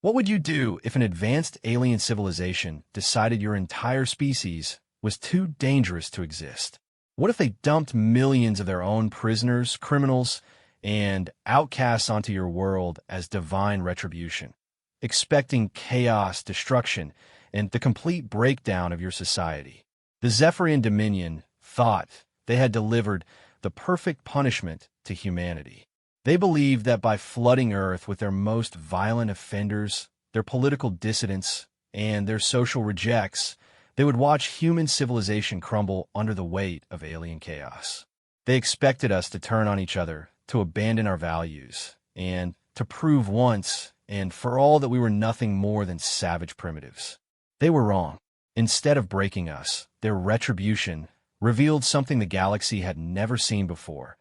What would you do if an advanced alien civilization decided your entire species was too dangerous to exist? What if they dumped millions of their own prisoners, criminals, and outcasts onto your world as divine retribution, expecting chaos, destruction, and the complete breakdown of your society? The Zephyrian Dominion thought they had delivered the perfect punishment to humanity. They believed that by flooding Earth with their most violent offenders, their political dissidents, and their social rejects, they would watch human civilization crumble under the weight of alien chaos. They expected us to turn on each other, to abandon our values, and to prove once and for all that we were nothing more than savage primitives. They were wrong. Instead of breaking us, their retribution revealed something the galaxy had never seen before.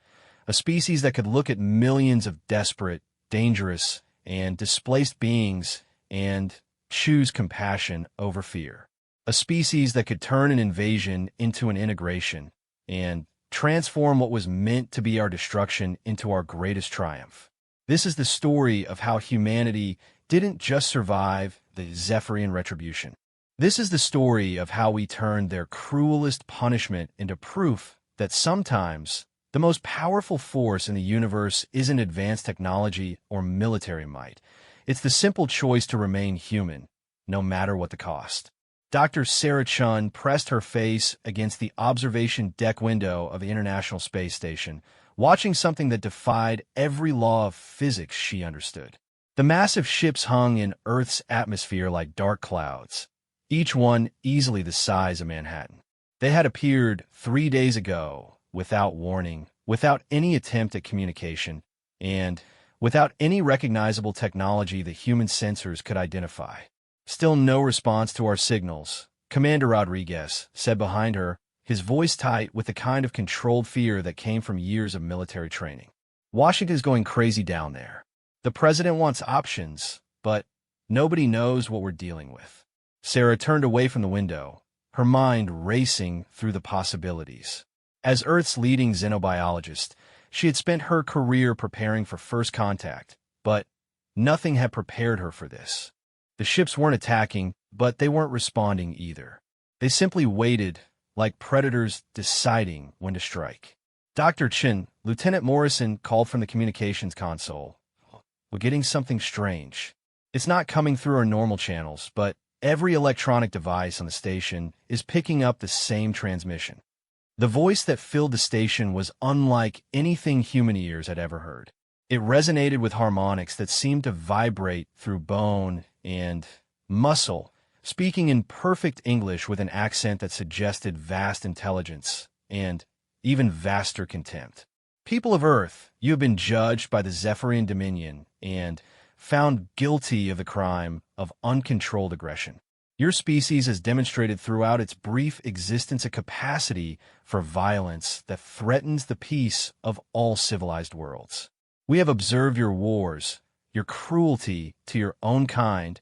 A species that could look at millions of desperate, dangerous, and displaced beings and choose compassion over fear. A species that could turn an invasion into an integration and transform what was meant to be our destruction into our greatest triumph. This is the story of how humanity didn't just survive the Zephyrian retribution. This is the story of how we turned their cruelest punishment into proof that sometimes the most powerful force in the universe isn't advanced technology or military might. It's the simple choice to remain human, no matter what the cost. Dr. Sarah Chun pressed her face against the observation deck window of the International Space Station, watching something that defied every law of physics she understood. The massive ships hung in Earth's atmosphere like dark clouds, each one easily the size of Manhattan. They had appeared 3 days ago, without warning, without any attempt at communication, and without any recognizable technology the human sensors could identify. Still no response to our signals, Commander Rodriguez said behind her, his voice tight with the kind of controlled fear that came from years of military training. Washington's going crazy down there. The president wants options, but nobody knows what we're dealing with. Sarah turned away from the window, her mind racing through the possibilities. As Earth's leading xenobiologist, she had spent her career preparing for first contact, but nothing had prepared her for this. The ships weren't attacking, but they weren't responding either. They simply waited, like predators deciding when to strike. Dr. Chin, Lieutenant Morrison called from the communications console. We're getting something strange. It's not coming through our normal channels, but every electronic device on the station is picking up the same transmission. The voice that filled the station was unlike anything human ears had ever heard. It resonated with harmonics that seemed to vibrate through bone and muscle, speaking in perfect English with an accent that suggested vast intelligence and even vaster contempt. People of Earth, you have been judged by the Zephyrian Dominion and found guilty of the crime of uncontrolled aggression. Your species has demonstrated throughout its brief existence a capacity for violence that threatens the peace of all civilized worlds. We have observed your wars, your cruelty to your own kind,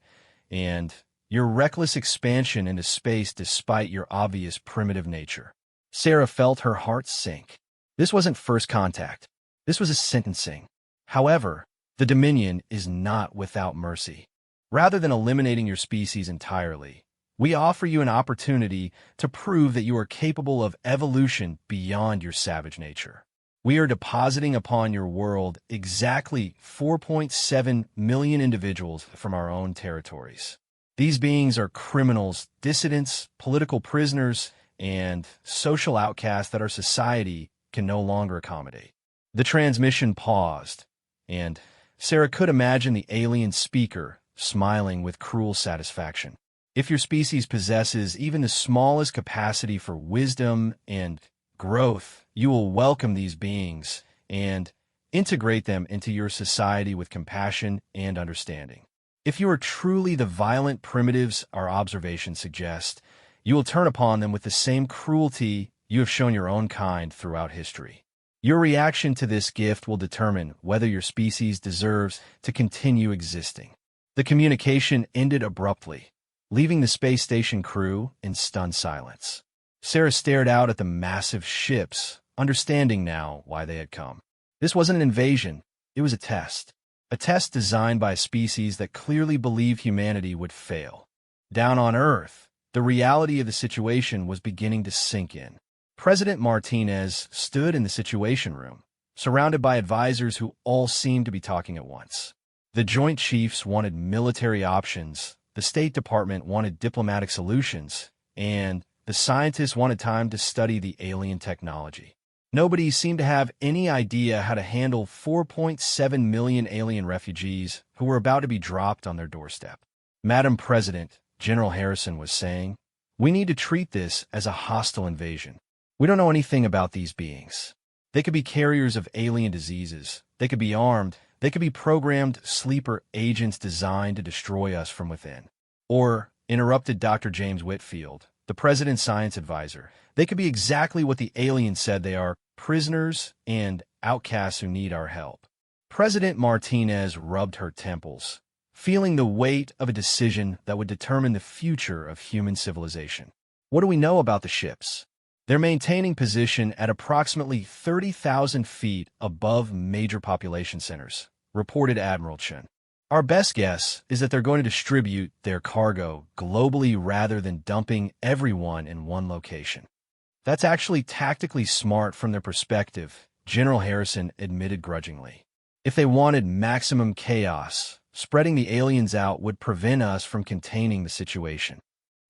and your reckless expansion into space despite your obvious primitive nature. Sarah felt her heart sink. This wasn't first contact. This was a sentencing. However, the Dominion is not without mercy. Rather than eliminating your species entirely, we offer you an opportunity to prove that you are capable of evolution beyond your savage nature. We are depositing upon your world exactly 4.7 million individuals from our own territories. These beings are criminals, dissidents, political prisoners, and social outcasts that our society can no longer accommodate. The transmission paused, and Sarah could imagine the alien speaker smiling with cruel satisfaction. If your species possesses even the smallest capacity for wisdom and growth, you will welcome these beings and integrate them into your society with compassion and understanding. If you are truly the violent primitives our observations suggest, you will turn upon them with the same cruelty you have shown your own kind throughout history. Your reaction to this gift will determine whether your species deserves to continue existing. The communication ended abruptly, leaving the space station crew in stunned silence. Sarah stared out at the massive ships, understanding now why they had come. This wasn't an invasion, it was a test. A test designed by a species that clearly believed humanity would fail. Down on Earth, the reality of the situation was beginning to sink in. President Martinez stood in the Situation Room, surrounded by advisors who all seemed to be talking at once. The Joint Chiefs wanted military options, the State Department wanted diplomatic solutions, and the scientists wanted time to study the alien technology. Nobody seemed to have any idea how to handle 4.7 million alien refugees who were about to be dropped on their doorstep. Madam President, General Harrison was saying, "We need to treat this as a hostile invasion. We don't know anything about these beings. They could be carriers of alien diseases. They could be armed. They could be programmed sleeper agents designed to destroy us from within." Or, interrupted Dr. James Whitfield, the president's science advisor, "They could be exactly what the aliens said they are, prisoners and outcasts who need our help." President Martinez rubbed her temples, feeling the weight of a decision that would determine the future of human civilization. What do we know about the ships? They're maintaining position at approximately 30,000 feet above major population centers, reported Admiral Chen. Our best guess is that they're going to distribute their cargo globally rather than dumping everyone in one location. That's actually tactically smart from their perspective, General Harrison admitted grudgingly. If they wanted maximum chaos, spreading the aliens out would prevent us from containing the situation.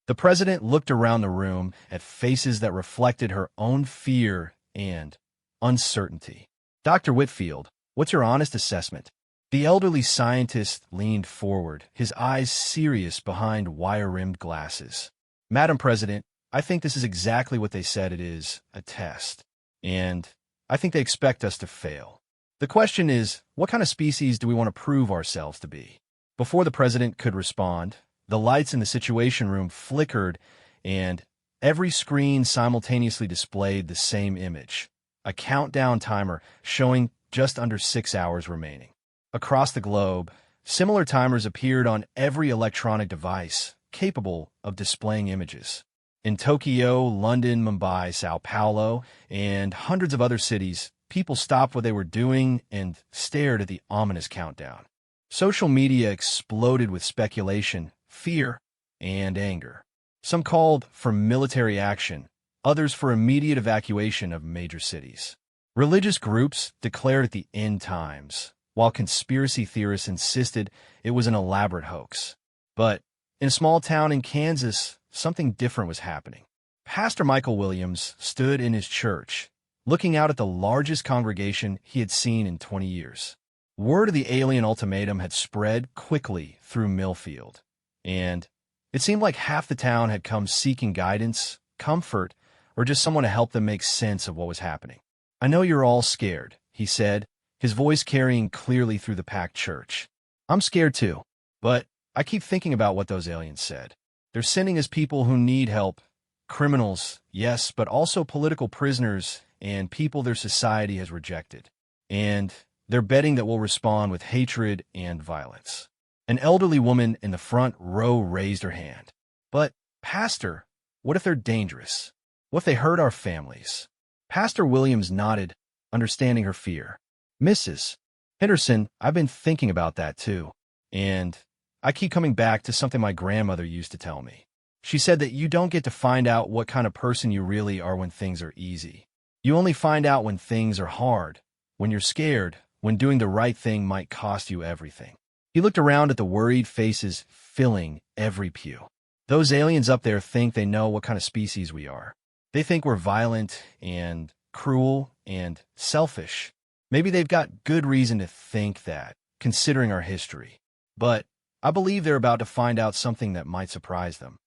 The president looked around the room at faces that reflected her own fear and uncertainty. "Dr. Whitfield, what's your honest assessment?" The elderly scientist leaned forward, his eyes serious behind wire-rimmed glasses. "Madam President, I think this is exactly what they said it is, a test. And I think they expect us to fail. The question is, what kind of species do we want to prove ourselves to be?" Before the president could respond, the lights in the Situation Room flickered and every screen simultaneously displayed the same image, a countdown timer showing just under 6 hours remaining. Across the globe, similar timers appeared on every electronic device capable of displaying images. In Tokyo, London, Mumbai, Sao Paulo, and hundreds of other cities, people stopped what they were doing and stared at the ominous countdown. Social media exploded with speculation, fear, and anger. Some called for military action, others for immediate evacuation of major cities. Religious groups declared it the end times, while conspiracy theorists insisted it was an elaborate hoax. But in a small town in Kansas, something different was happening. Pastor Michael Williams stood in his church, looking out at the largest congregation he had seen in 20 years. Word of the alien ultimatum had spread quickly through Millfield, and it seemed like half the town had come seeking guidance, comfort, or just someone to help them make sense of what was happening. "I know you're all scared," he said, his voice carrying clearly through the packed church. "I'm scared too, but I keep thinking about what those aliens said. They're sending us people who need help, criminals, yes, but also political prisoners and people their society has rejected. And they're betting that we'll respond with hatred and violence." An elderly woman in the front row raised her hand. "But, Pastor, what if they're dangerous? What if they hurt our families?" Pastor Williams nodded, understanding her fear. "Mrs. Henderson, I've been thinking about that too. And I keep coming back to something my grandmother used to tell me. She said that you don't get to find out what kind of person you really are when things are easy. You only find out when things are hard, when you're scared, when doing the right thing might cost you everything." He looked around at the worried faces filling every pew. "Those aliens up there think they know what kind of species we are. They think we're violent and cruel and selfish. Maybe they've got good reason to think that, considering our history. But I believe they're about to find out something that might surprise them."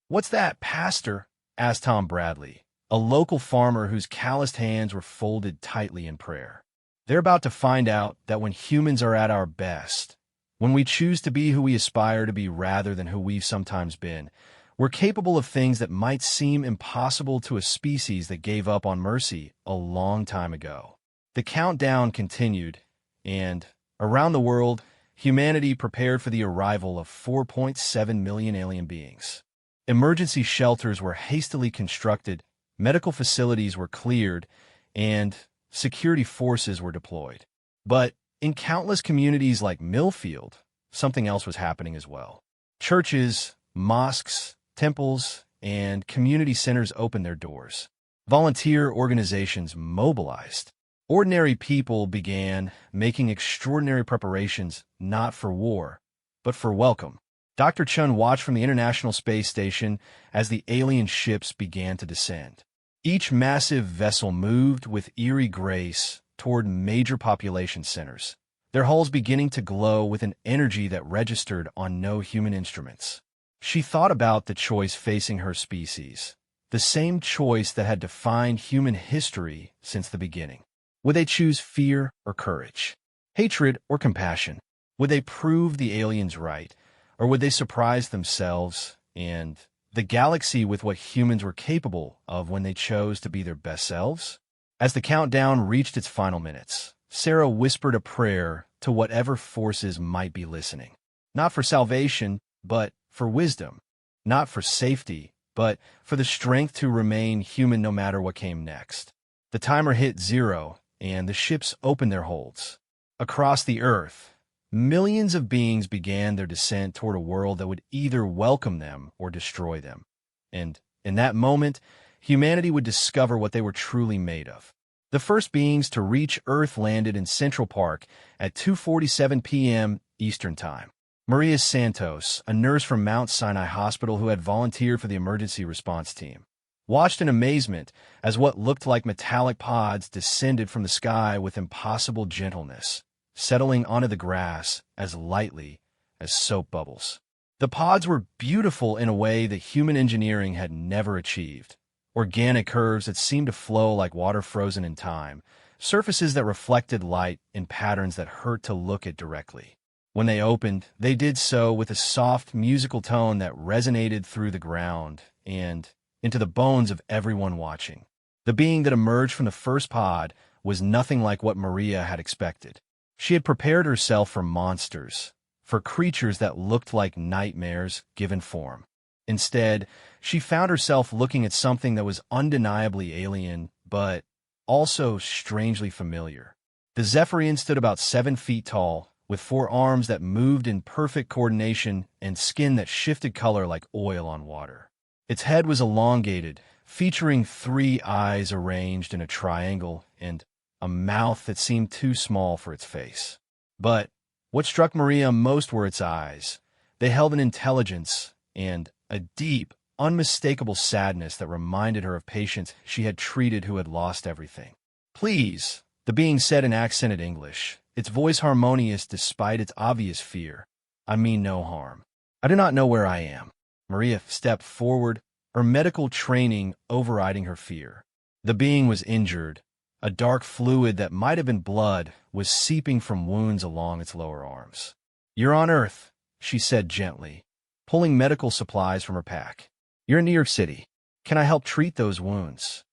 "What's that, Pastor?" asked Tom Bradley, a local farmer whose calloused hands were folded tightly in prayer. "They're about to find out that when humans are at our best, when we choose to be who we aspire to be rather than who we've sometimes been, we're capable of things that might seem impossible to a species that gave up on mercy a long time ago." The countdown continued, and around the world, humanity prepared for the arrival of 4.7 million alien beings. Emergency shelters were hastily constructed, medical facilities were cleared, and security forces were deployed. But in countless communities like Millfield, something else was happening as well. Churches, mosques, temples, and community centers opened their doors. Volunteer organizations mobilized. Ordinary people began making extraordinary preparations not for war, but for welcome. Dr. Chun watched from the International Space Station as the alien ships began to descend. Each massive vessel moved with eerie grace toward major population centers, their hulls beginning to glow with an energy that registered on no human instruments. She thought about the choice facing her species, the same choice that had defined human history since the beginning. Would they choose fear or courage? Hatred or compassion? Would they prove the aliens right, or would they surprise themselves and the galaxy with what humans were capable of when they chose to be their best selves? As the countdown reached its final minutes, Sarah whispered a prayer to whatever forces might be listening. Not for salvation, but for wisdom. Not for safety, but for the strength to remain human no matter what came next. The timer hit 0, and the ships opened their holds. Across the Earth, millions of beings began their descent toward a world that would either welcome them or destroy them. And in that moment, humanity would discover what they were truly made of. The first beings to reach Earth landed in Central Park at 2:47 p.m. Eastern Time. Maria Santos, a nurse from Mount Sinai Hospital who had volunteered for the emergency response team, watched in amazement as what looked like metallic pods descended from the sky with impossible gentleness, settling onto the grass as lightly as soap bubbles. The pods were beautiful in a way that human engineering had never achieved. Organic curves that seemed to flow like water frozen in time, surfaces that reflected light in patterns that hurt to look at directly. When they opened, they did so with a soft musical tone that resonated through the ground and into the bones of everyone watching. The being that emerged from the first pod was nothing like what Maria had expected. She had prepared herself for monsters, for creatures that looked like nightmares given form. Instead, she found herself looking at something that was undeniably alien, but also strangely familiar. The Zephyrian stood about 7 feet tall, with 4 arms that moved in perfect coordination and skin that shifted color like oil on water. Its head was elongated, featuring 3 eyes arranged in a triangle and a mouth that seemed too small for its face. But what struck Maria most were its eyes. They held an intelligence and a deep, unmistakable sadness that reminded her of patients she had treated who had lost everything. "Please," the being said in accented English, its voice harmonious despite its obvious fear. "I mean no harm. I do not know where I am." Maria stepped forward, her medical training overriding her fear. The being was injured. A dark fluid that might have been blood was seeping from wounds along its lower arms. "You're on Earth," she said gently, pulling medical supplies from her pack. "You're in New York City. Can I help treat those wounds?"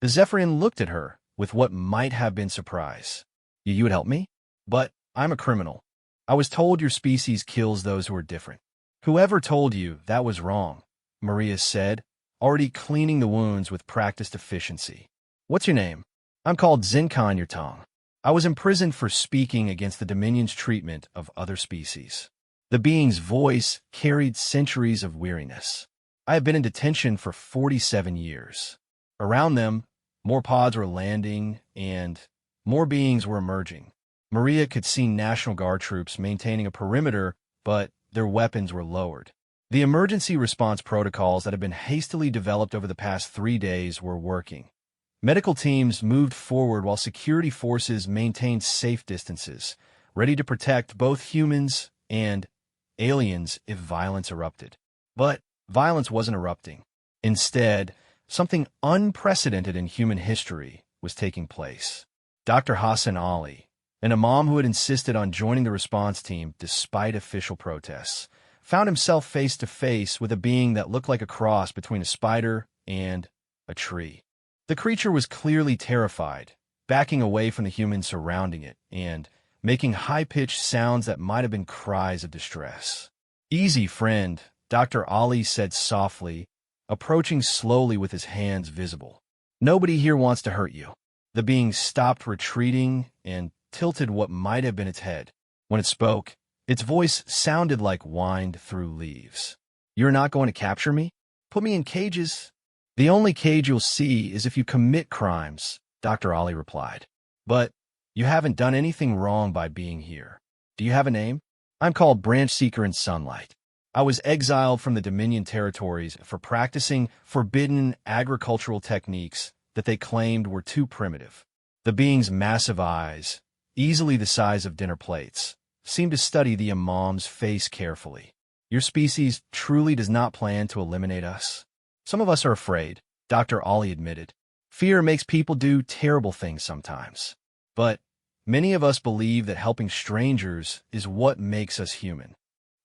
The Zephyrian looked at her with what might have been surprise. You would help me? But I'm a criminal. I was told your species kills those who are different." "Whoever told you that was wrong," Maria said, already cleaning the wounds with practiced efficiency. "What's your name?" "I'm called Zinkan your tongue. I was imprisoned for speaking against the Dominion's treatment of other species." The being's voice carried centuries of weariness. "I have been in detention for 47 years. Around them, more pods were landing and more beings were emerging. Maria could see National Guard troops maintaining a perimeter, but their weapons were lowered. The emergency response protocols that had been hastily developed over the past 3 days were working. Medical teams moved forward while security forces maintained safe distances, ready to protect both humans and aliens if violence erupted. But violence wasn't erupting. Instead, something unprecedented in human history was taking place. Dr. Hassan Ali, an imam who had insisted on joining the response team despite official protests, found himself face to face with a being that looked like a cross between a spider and a tree. The creature was clearly terrified, backing away from the humans surrounding it and making high-pitched sounds that might have been cries of distress. "Easy, friend," Dr. Ali said softly, approaching slowly with his hands visible. "Nobody here wants to hurt you." The being stopped retreating and tilted what might have been its head. When it spoke, its voice sounded like wind through leaves. "You're not going to capture me? Put me in cages?" "The only cage you'll see is if you commit crimes," Dr. Ollie replied. "But you haven't done anything wrong by being here. Do you have a name?" "I'm called Branch Seeker in Sunlight. I was exiled from the Dominion territories for practicing forbidden agricultural techniques that they claimed were too primitive." The being's massive eyes, easily the size of dinner plates, seemed to study the imam's face carefully. "Your species truly does not plan to eliminate us?" "Some of us are afraid," Dr. Ollie admitted. "Fear makes people do terrible things sometimes. But many of us believe that helping strangers is what makes us human."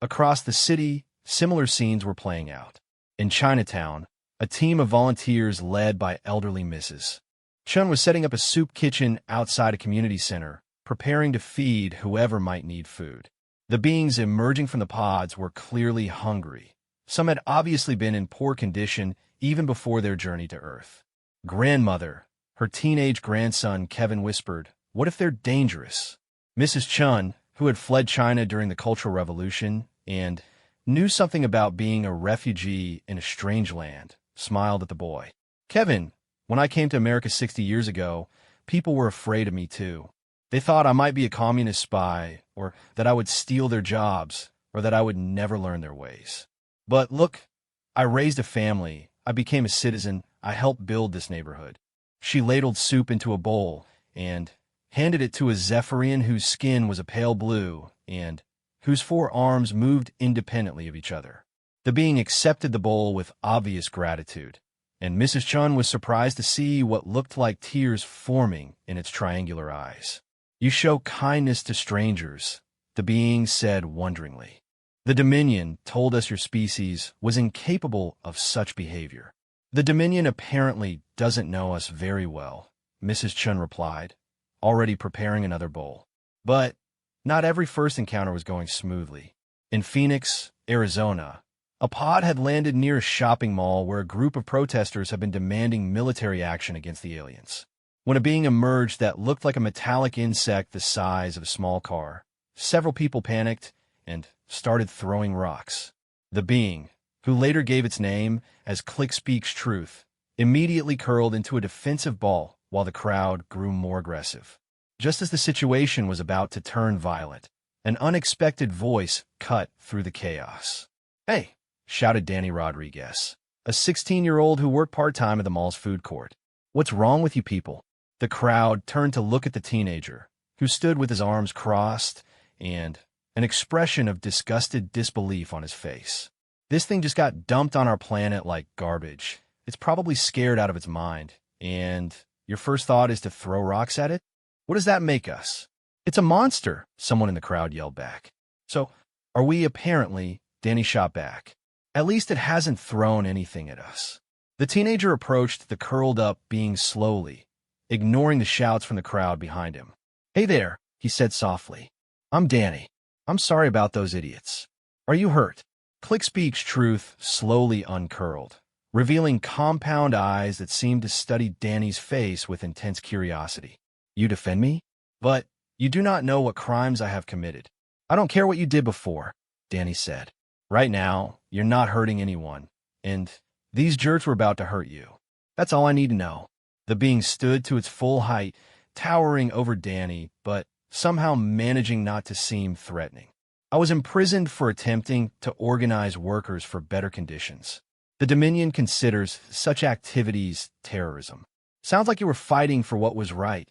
Across the city, similar scenes were playing out. In Chinatown, a team of volunteers led by elderly Mrs. Chun was setting up a soup kitchen outside a community center, preparing to feed whoever might need food. The beings emerging from the pods were clearly hungry. Some had obviously been in poor condition even before their journey to Earth. "Grandmother," her teenage grandson Kevin whispered, "what if they're dangerous?" Mrs. Chun, who had fled China during the Cultural Revolution and knew something about being a refugee in a strange land, smiled at the boy. "Kevin, when I came to America 60 years ago, people were afraid of me too. They thought I might be a communist spy, or that I would steal their jobs, or that I would never learn their ways. But look, I raised a family, I became a citizen, I helped build this neighborhood." She ladled soup into a bowl and handed it to a Zephyrian whose skin was a pale blue and whose four arms moved independently of each other. The being accepted the bowl with obvious gratitude, and Mrs. Chun was surprised to see what looked like tears forming in its triangular eyes. "You show kindness to strangers," the being said wonderingly. "The Dominion told us your species was incapable of such behavior." "The Dominion apparently doesn't know us very well," Mrs. Chun replied, already preparing another bowl. But not every first encounter was going smoothly. In Phoenix, Arizona, a pod had landed near a shopping mall where a group of protesters had been demanding military action against the aliens. When a being emerged that looked like a metallic insect the size of a small car, several people panicked and started throwing rocks. The being, who later gave its name as Click Speaks Truth, immediately curled into a defensive ball while the crowd grew more aggressive. Just as the situation was about to turn violent, an unexpected voice cut through the chaos. "Hey!" shouted Danny Rodriguez, a 16-year-old who worked part-time at the mall's food court. "What's wrong with you people?" The crowd turned to look at the teenager, who stood with his arms crossed and an expression of disgusted disbelief on his face. "This thing just got dumped on our planet like garbage. It's probably scared out of its mind. And your first thought is to throw rocks at it? What does that make us?" "It's a monster," someone in the crowd yelled back. "So, are we apparently," Danny shot back. "At least it hasn't thrown anything at us." The teenager approached the curled-up being slowly, ignoring the shouts from the crowd behind him. "Hey there," he said softly. "I'm Danny. I'm sorry about those idiots. Are you hurt?" Click Speaks Truth slowly uncurled, revealing compound eyes that seemed to study Danny's face with intense curiosity. "You defend me? But you do not know what crimes I have committed." "I don't care what you did before," Danny said. "Right now, you're not hurting anyone, and these jerks were about to hurt you. That's all I need to know." The being stood to its full height, towering over Danny, but somehow managing not to seem threatening. "I was imprisoned for attempting to organize workers for better conditions. The Dominion considers such activities terrorism." "Sounds like you were fighting for what was right,"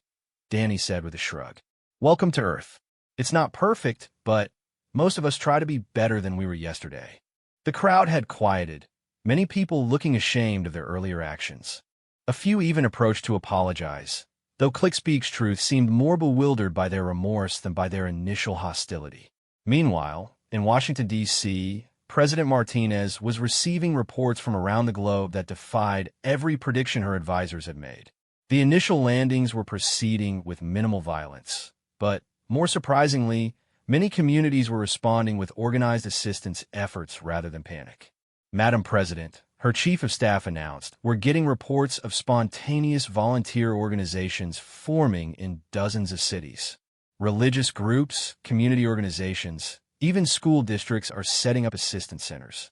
Danny said with a shrug. "Welcome to Earth. It's not perfect, but most of us try to be better than we were yesterday." The crowd had quieted, many people looking ashamed of their earlier actions. A few even approached to apologize, though Click Speaks Truth seemed more bewildered by their remorse than by their initial hostility. Meanwhile, in Washington, D.C., President Martinez was receiving reports from around the globe that defied every prediction her advisors had made. The initial landings were proceeding with minimal violence, but, more surprisingly, many communities were responding with organized assistance efforts rather than panic. "Madam President," her chief of staff announced, "we're getting reports of spontaneous volunteer organizations forming in dozens of cities. Religious groups, community organizations, even school districts are setting up assistance centers.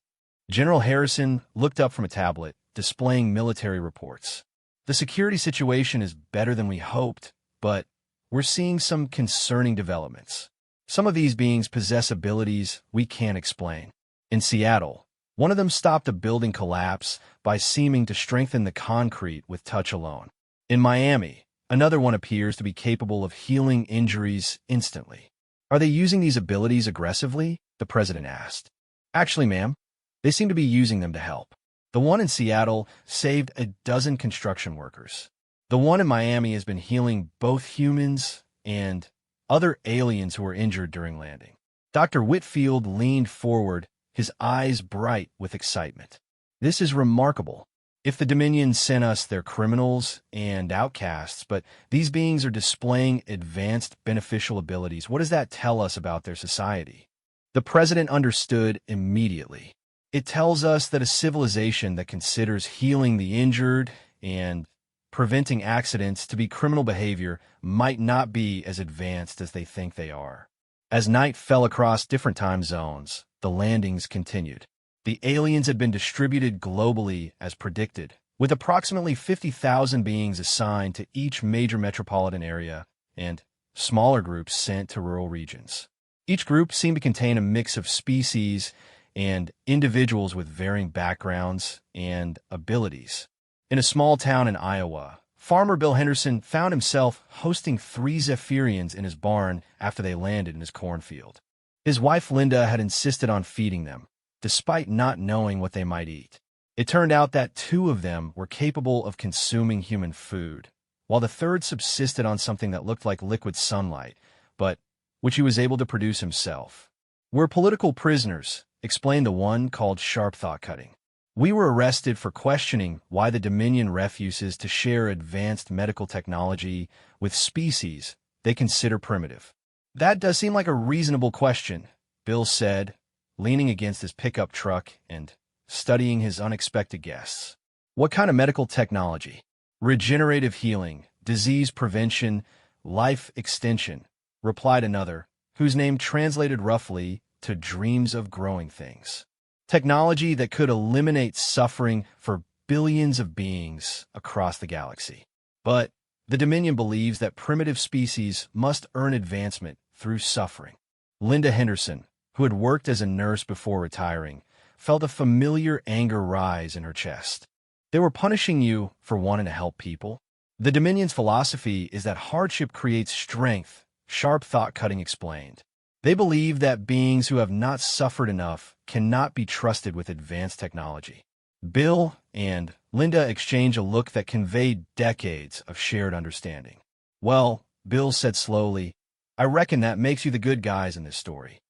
General Harrison looked up from a tablet, displaying military reports. The security situation is better than we hoped, but we're seeing some concerning developments. Some of these beings possess abilities we can't explain. In Seattle, one of them stopped a building collapse by seeming to strengthen the concrete with touch alone. In Miami, another one appears to be capable of healing injuries instantly. Are they using these abilities aggressively? The president asked. Actually, ma'am, they seem to be using them to help. The one in Seattle saved a dozen construction workers. The one in Miami has been healing both humans and other aliens who were injured during landing. Dr. Whitfield leaned forward, his eyes bright with excitement. This is remarkable. If the Dominion sent us their criminals and outcasts, but these beings are displaying advanced beneficial abilities, what does that tell us about their society? The president understood immediately. It tells us that a civilization that considers healing the injured and preventing accidents to be criminal behavior might not be as advanced as they think they are. As night fell across different time zones, the landings continued. The aliens had been distributed globally as predicted, with approximately 50,000 beings assigned to each major metropolitan area and smaller groups sent to rural regions. Each group seemed to contain a mix of species and individuals with varying backgrounds and abilities. In a small town in Iowa, farmer Bill Henderson found himself hosting 3 Zephyrians in his barn after they landed in his cornfield. His wife Linda had insisted on feeding them, despite not knowing what they might eat. It turned out that 2 of them were capable of consuming human food, while the third subsisted on something that looked like liquid sunlight, but which he was able to produce himself. "We're political prisoners," explained the one called Sharp Thought Cutting. "We were arrested for questioning why the Dominion refuses to share advanced medical technology with species they consider primitive." "That does seem like a reasonable question," Bill said, leaning against his pickup truck and studying his unexpected guests. "What kind of medical technology?" "Regenerative healing, disease prevention, life extension," replied another, whose name translated roughly to dreams of growing things. "Technology that could eliminate suffering for billions of beings across the galaxy." But the Dominion believes that primitive species must earn advancement through suffering. Linda Henderson, who had worked as a nurse before retiring, felt a familiar anger rise in her chest. "They were punishing you for wanting to help people." "The Dominion's philosophy is that hardship creates strength," Sharp Thought Cutting explained. "They believe that beings who have not suffered enough cannot be trusted with advanced technology." Bill and Linda exchanged a look that conveyed decades of shared understanding. "Well," Bill said slowly, "I reckon that makes you the good guys in this story."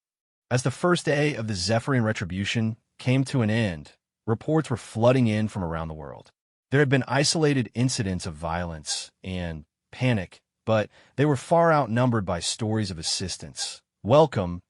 As the first day of the Zephyrian Retribution came to an end, reports were flooding in from around the world. There had been isolated incidents of violence and panic, but they were far outnumbered by stories of assistance, welcome,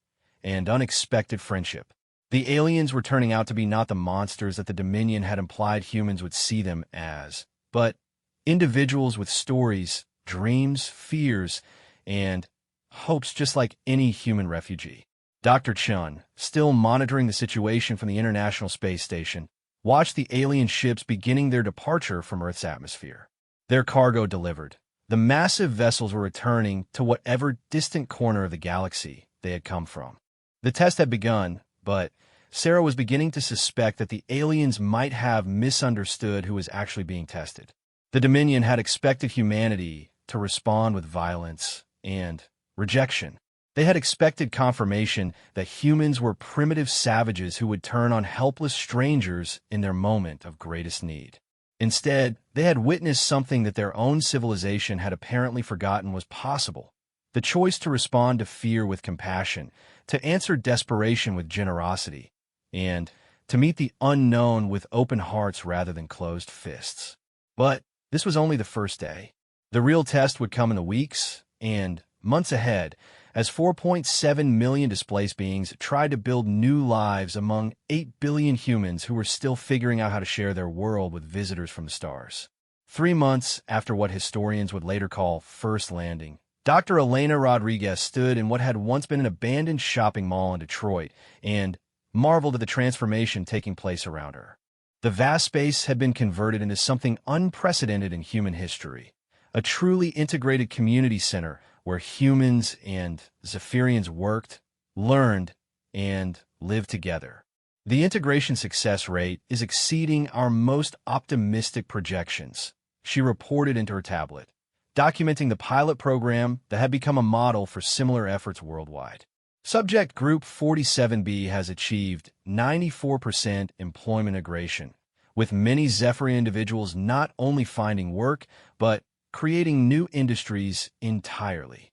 and unexpected friendship. The aliens were turning out to be not the monsters that the Dominion had implied humans would see them as, but individuals with stories, dreams, fears, and hopes just like any human refugee. Dr. Chun, still monitoring the situation from the International Space Station, watched the alien ships beginning their departure from Earth's atmosphere. Their cargo delivered, the massive vessels were returning to whatever distant corner of the galaxy they had come from. The test had begun, but Sarah was beginning to suspect that the aliens might have misunderstood who was actually being tested. The Dominion had expected humanity to respond with violence and rejection. They had expected confirmation that humans were primitive savages who would turn on helpless strangers in their moment of greatest need. Instead, they had witnessed something that their own civilization had apparently forgotten was possible: the choice to respond to fear with compassion, to answer desperation with generosity, and to meet the unknown with open hearts rather than closed fists. But this was only the first day. The real test would come in the weeks and months ahead, as 4.7 million displaced beings tried to build new lives among 8 billion humans who were still figuring out how to share their world with visitors from the stars. 3 months after what historians would later call first landing, Dr. Elena Rodriguez stood in what had once been an abandoned shopping mall in Detroit and marveled at the transformation taking place around her. The vast space had been converted into something unprecedented in human history, a truly integrated community center where humans and Zephyrians worked, learned, and lived together. The integration success rate is exceeding our most optimistic projections, she reported into her tablet, documenting the pilot program that had become a model for similar efforts worldwide. Subject Group 47B has achieved 94% employment integration, with many Zephyrian individuals not only finding work, but creating new industries entirely.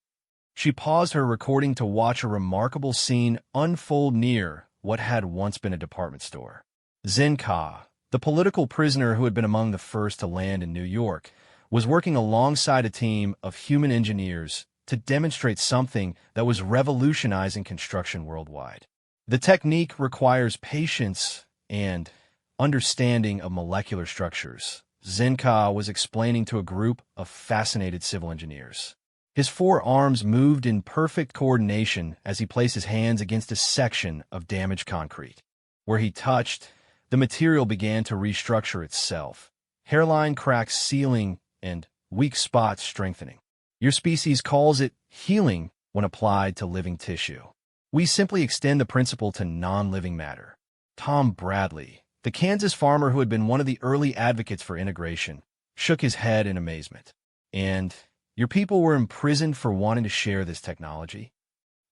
She paused her recording to watch a remarkable scene unfold near what had once been a department store. Zenka, the political prisoner who had been among the first to land in New York, was working alongside a team of human engineers to demonstrate something that was revolutionizing construction worldwide. The technique requires patience and understanding of molecular structures, Zenka was explaining to a group of fascinated civil engineers. His four arms moved in perfect coordination as he placed his hands against a section of damaged concrete. Where he touched, the material began to restructure itself, hairline cracks sealing and weak spots strengthening. Your species calls it healing when applied to living tissue. We simply extend the principle to non-living matter. Tom Bradley, the Kansas farmer who had been one of the early advocates for integration, shook his head in amazement. And your people were imprisoned for wanting to share this technology?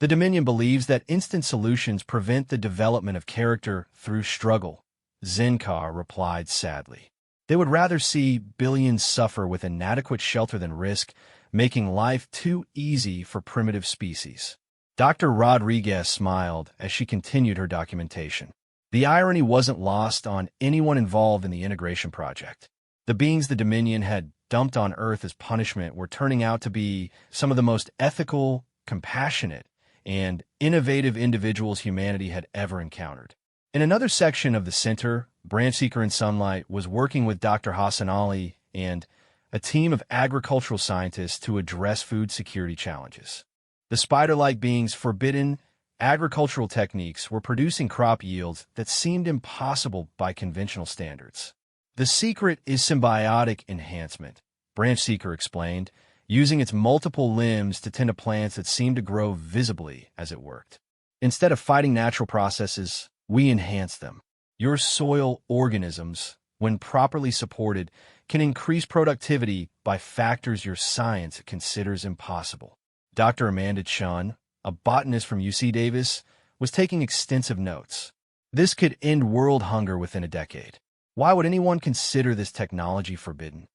The Dominion believes that instant solutions prevent the development of character through struggle, Zenkar replied sadly. They would rather see billions suffer with inadequate shelter than risk making life too easy for primitive species. Dr. Rodriguez smiled as she continued her documentation. The irony wasn't lost on anyone involved in the integration project. The beings the Dominion had dumped on Earth as punishment were turning out to be some of the most ethical, compassionate, and innovative individuals humanity had ever encountered. In another section of the center, Branch Seeker in Sunlight was working with Dr. Hassan Ali and a team of agricultural scientists to address food security challenges. The spider-like beings' forbidden agricultural techniques were producing crop yields that seemed impossible by conventional standards. The secret is symbiotic enhancement, Branch Seeker explained, using its multiple limbs to tend to plants that seemed to grow visibly as it worked. Instead of fighting natural processes, we enhance them. Your soil organisms, when properly supported, can increase productivity by factors your science considers impossible. Dr. Amanda Chun, a botanist from UC Davis, was taking extensive notes. This could end world hunger within a decade. Why would anyone consider this technology forbidden?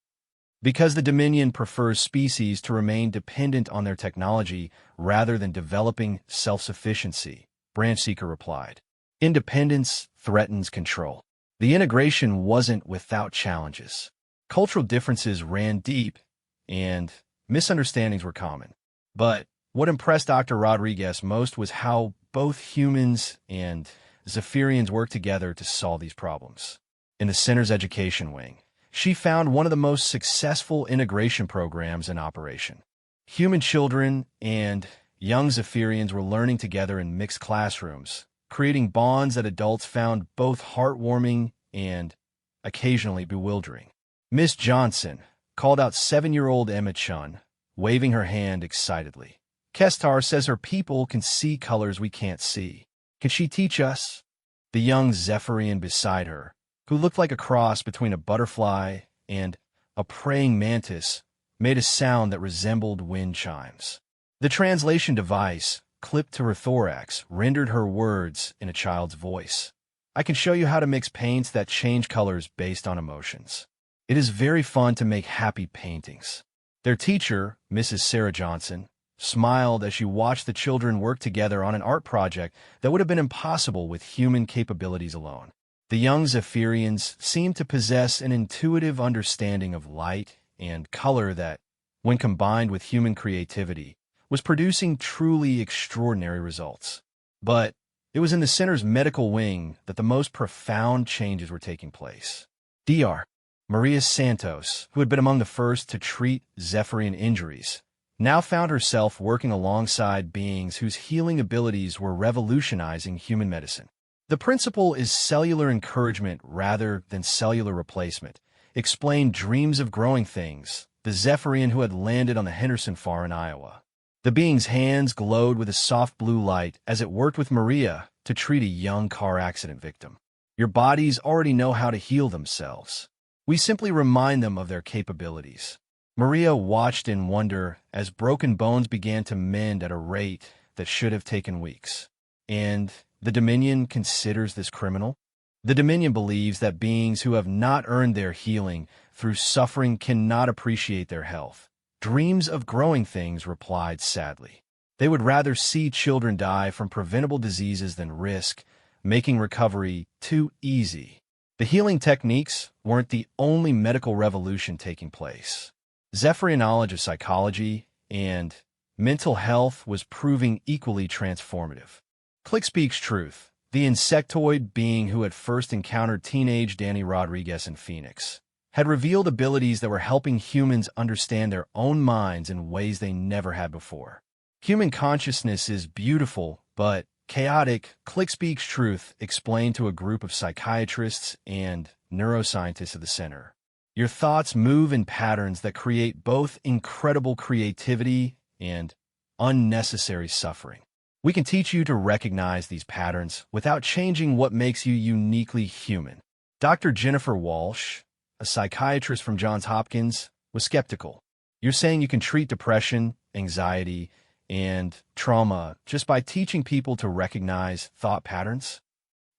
Because the Dominion prefers species to remain dependent on their technology rather than developing self-sufficiency, Branch Seeker replied. Independence threatens control. The integration wasn't without challenges. Cultural differences ran deep, and misunderstandings were common. But what impressed Dr. Rodriguez most was how both humans and Zephyrians worked together to solve these problems. In the center's education wing, she found one of the most successful integration programs in operation. Human children and young Zephyrians were learning together in mixed classrooms, creating bonds that adults found both heartwarming and occasionally bewildering. Miss Johnson called out 7-year-old Emma Chun, waving her hand excitedly. Kestar says her people can see colors we can't see. Can she teach us? The young Zephyrian beside her, who looked like a cross between a butterfly and a praying mantis, made a sound that resembled wind chimes. The translation device, clipped to her thorax, rendered her words in a child's voice. I can show you how to mix paints that change colors based on emotions. It is very fun to make happy paintings. Their teacher, Mrs. Sarah Johnson, smiled as she watched the children work together on an art project that would have been impossible with human capabilities alone. The young Zephyrians seemed to possess an intuitive understanding of light and color that, when combined with human creativity, was producing truly extraordinary results. But it was in the center's medical wing that the most profound changes were taking place. Dr. Maria Santos, who had been among the first to treat Zephyrian injuries, now found herself working alongside beings whose healing abilities were revolutionizing human medicine. The principle is cellular encouragement rather than cellular replacement. Explained Dreams of Growing Things, the Zephyrian who had landed on the Henderson Farm in Iowa. The being's hands glowed with a soft blue light as it worked with Maria to treat a young car accident victim. Your bodies already know how to heal themselves. We simply remind them of their capabilities. Maria watched in wonder as broken bones began to mend at a rate that should have taken weeks. And the Dominion considers this criminal? The Dominion believes that beings who have not earned their healing through suffering cannot appreciate their health. Dreams of Growing Things replied sadly. They would rather see children die from preventable diseases than risk making recovery too easy. The healing techniques weren't the only medical revolution taking place. Zephyrian knowledge of psychology and mental health was proving equally transformative. Click Speaks Truth, the insectoid being who had first encountered teenage Danny Rodriguez in Phoenix, had revealed abilities that were helping humans understand their own minds in ways they never had before. Human consciousness is beautiful, but chaotic, Click Speaks Truth explained to a group of psychiatrists and neuroscientists at the center. Your thoughts move in patterns that create both incredible creativity and unnecessary suffering. We can teach you to recognize these patterns without changing what makes you uniquely human. Dr. Jennifer Walsh, a psychiatrist from Johns Hopkins, was skeptical. You're saying you can treat depression, anxiety, and trauma just by teaching people to recognize thought patterns?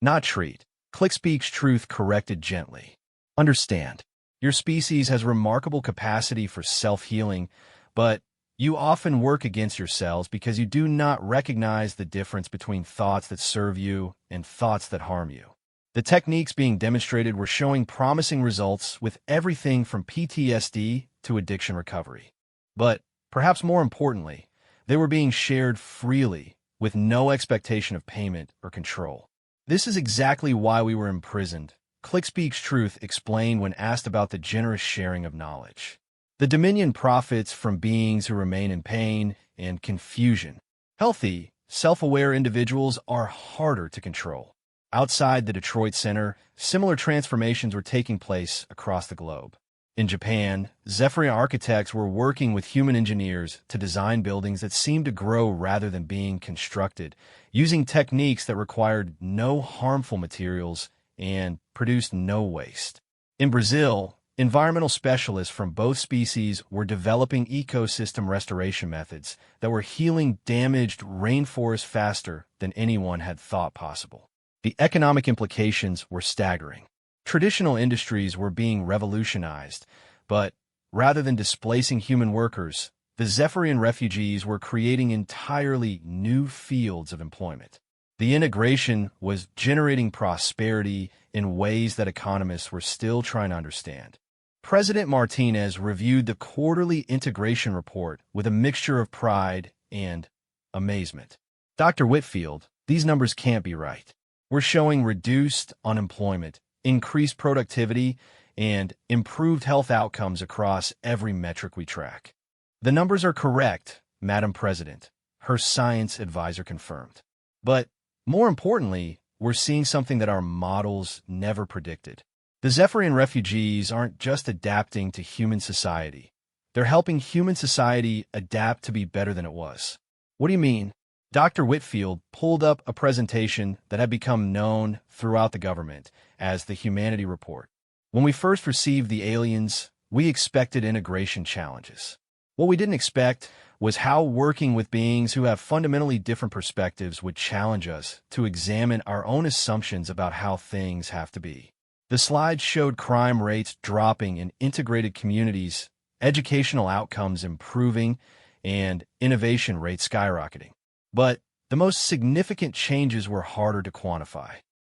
Not treat. Click Speaks Truth corrected gently. Understand, your species has remarkable capacity for self-healing, but you often work against yourselves because you do not recognize the difference between thoughts that serve you and thoughts that harm you. The techniques being demonstrated were showing promising results with everything from PTSD to addiction recovery. But, perhaps more importantly, they were being shared freely, with no expectation of payment or control. This is exactly why we were imprisoned, Click Speaks Truth explained when asked about the generous sharing of knowledge. The Dominion profits from beings who remain in pain and confusion. Healthy, self-aware individuals are harder to control. Outside the Detroit Center, similar transformations were taking place across the globe. In Japan, Zephyrian architects were working with human engineers to design buildings that seemed to grow rather than being constructed, using techniques that required no harmful materials and produced no waste. In Brazil, environmental specialists from both species were developing ecosystem restoration methods that were healing damaged rainforests faster than anyone had thought possible. The economic implications were staggering. Traditional industries were being revolutionized, but rather than displacing human workers, the Zephyrian refugees were creating entirely new fields of employment. The integration was generating prosperity in ways that economists were still trying to understand. President Martinez reviewed the quarterly integration report with a mixture of pride and amazement. Dr. Whitfield, these numbers can't be right. We're showing reduced unemployment, increased productivity, and improved health outcomes across every metric we track. The numbers are correct, Madam President, her science advisor confirmed. But more importantly, we're seeing something that our models never predicted. The Zephyrian refugees aren't just adapting to human society. They're helping human society adapt to be better than it was. What do you mean? Dr. Whitfield pulled up a presentation that had become known throughout the government as the Humanity Report. When we first received the aliens, we expected integration challenges. What we didn't expect was how working with beings who have fundamentally different perspectives would challenge us to examine our own assumptions about how things have to be. The slides showed crime rates dropping in integrated communities, educational outcomes improving, and innovation rates skyrocketing. But the most significant changes were harder to quantify.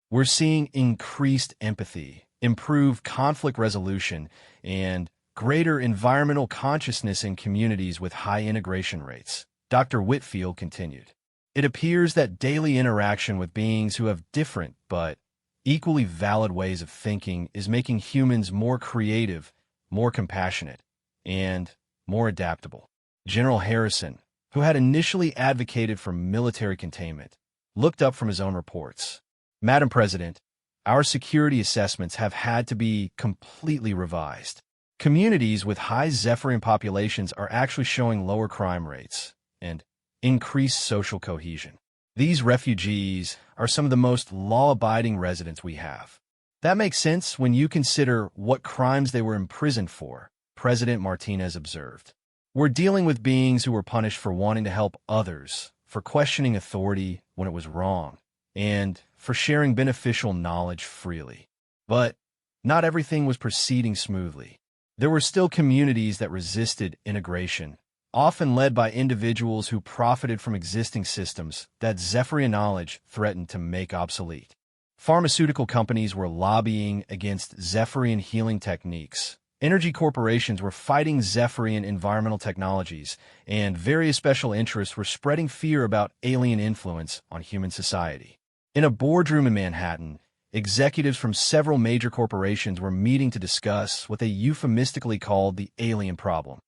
We're seeing increased empathy, improved conflict resolution, and greater environmental consciousness in communities with high integration rates, Dr. Whitfield continued. It appears that daily interaction with beings who have different but equally valid ways of thinking is making humans more creative, more compassionate, and more adaptable. General Harrison, who had initially advocated for military containment, looked up from his own reports. Madam President, our security assessments have had to be completely revised. Communities with high Zephyrian populations are actually showing lower crime rates and increased social cohesion. These refugees are some of the most law-abiding residents we have. That makes sense when you consider what crimes they were imprisoned for, President Martinez observed. We're dealing with beings who were punished for wanting to help others, for questioning authority when it was wrong, and for sharing beneficial knowledge freely. But not everything was proceeding smoothly. There were still communities that resisted integration, often led by individuals who profited from existing systems that Zephyrian knowledge threatened to make obsolete. Pharmaceutical companies were lobbying against Zephyrian healing techniques. Energy corporations were fighting Zephyrian environmental technologies, and various special interests were spreading fear about alien influence on human society. In a boardroom in Manhattan, executives from several major corporations were meeting to discuss what they euphemistically called the alien problem.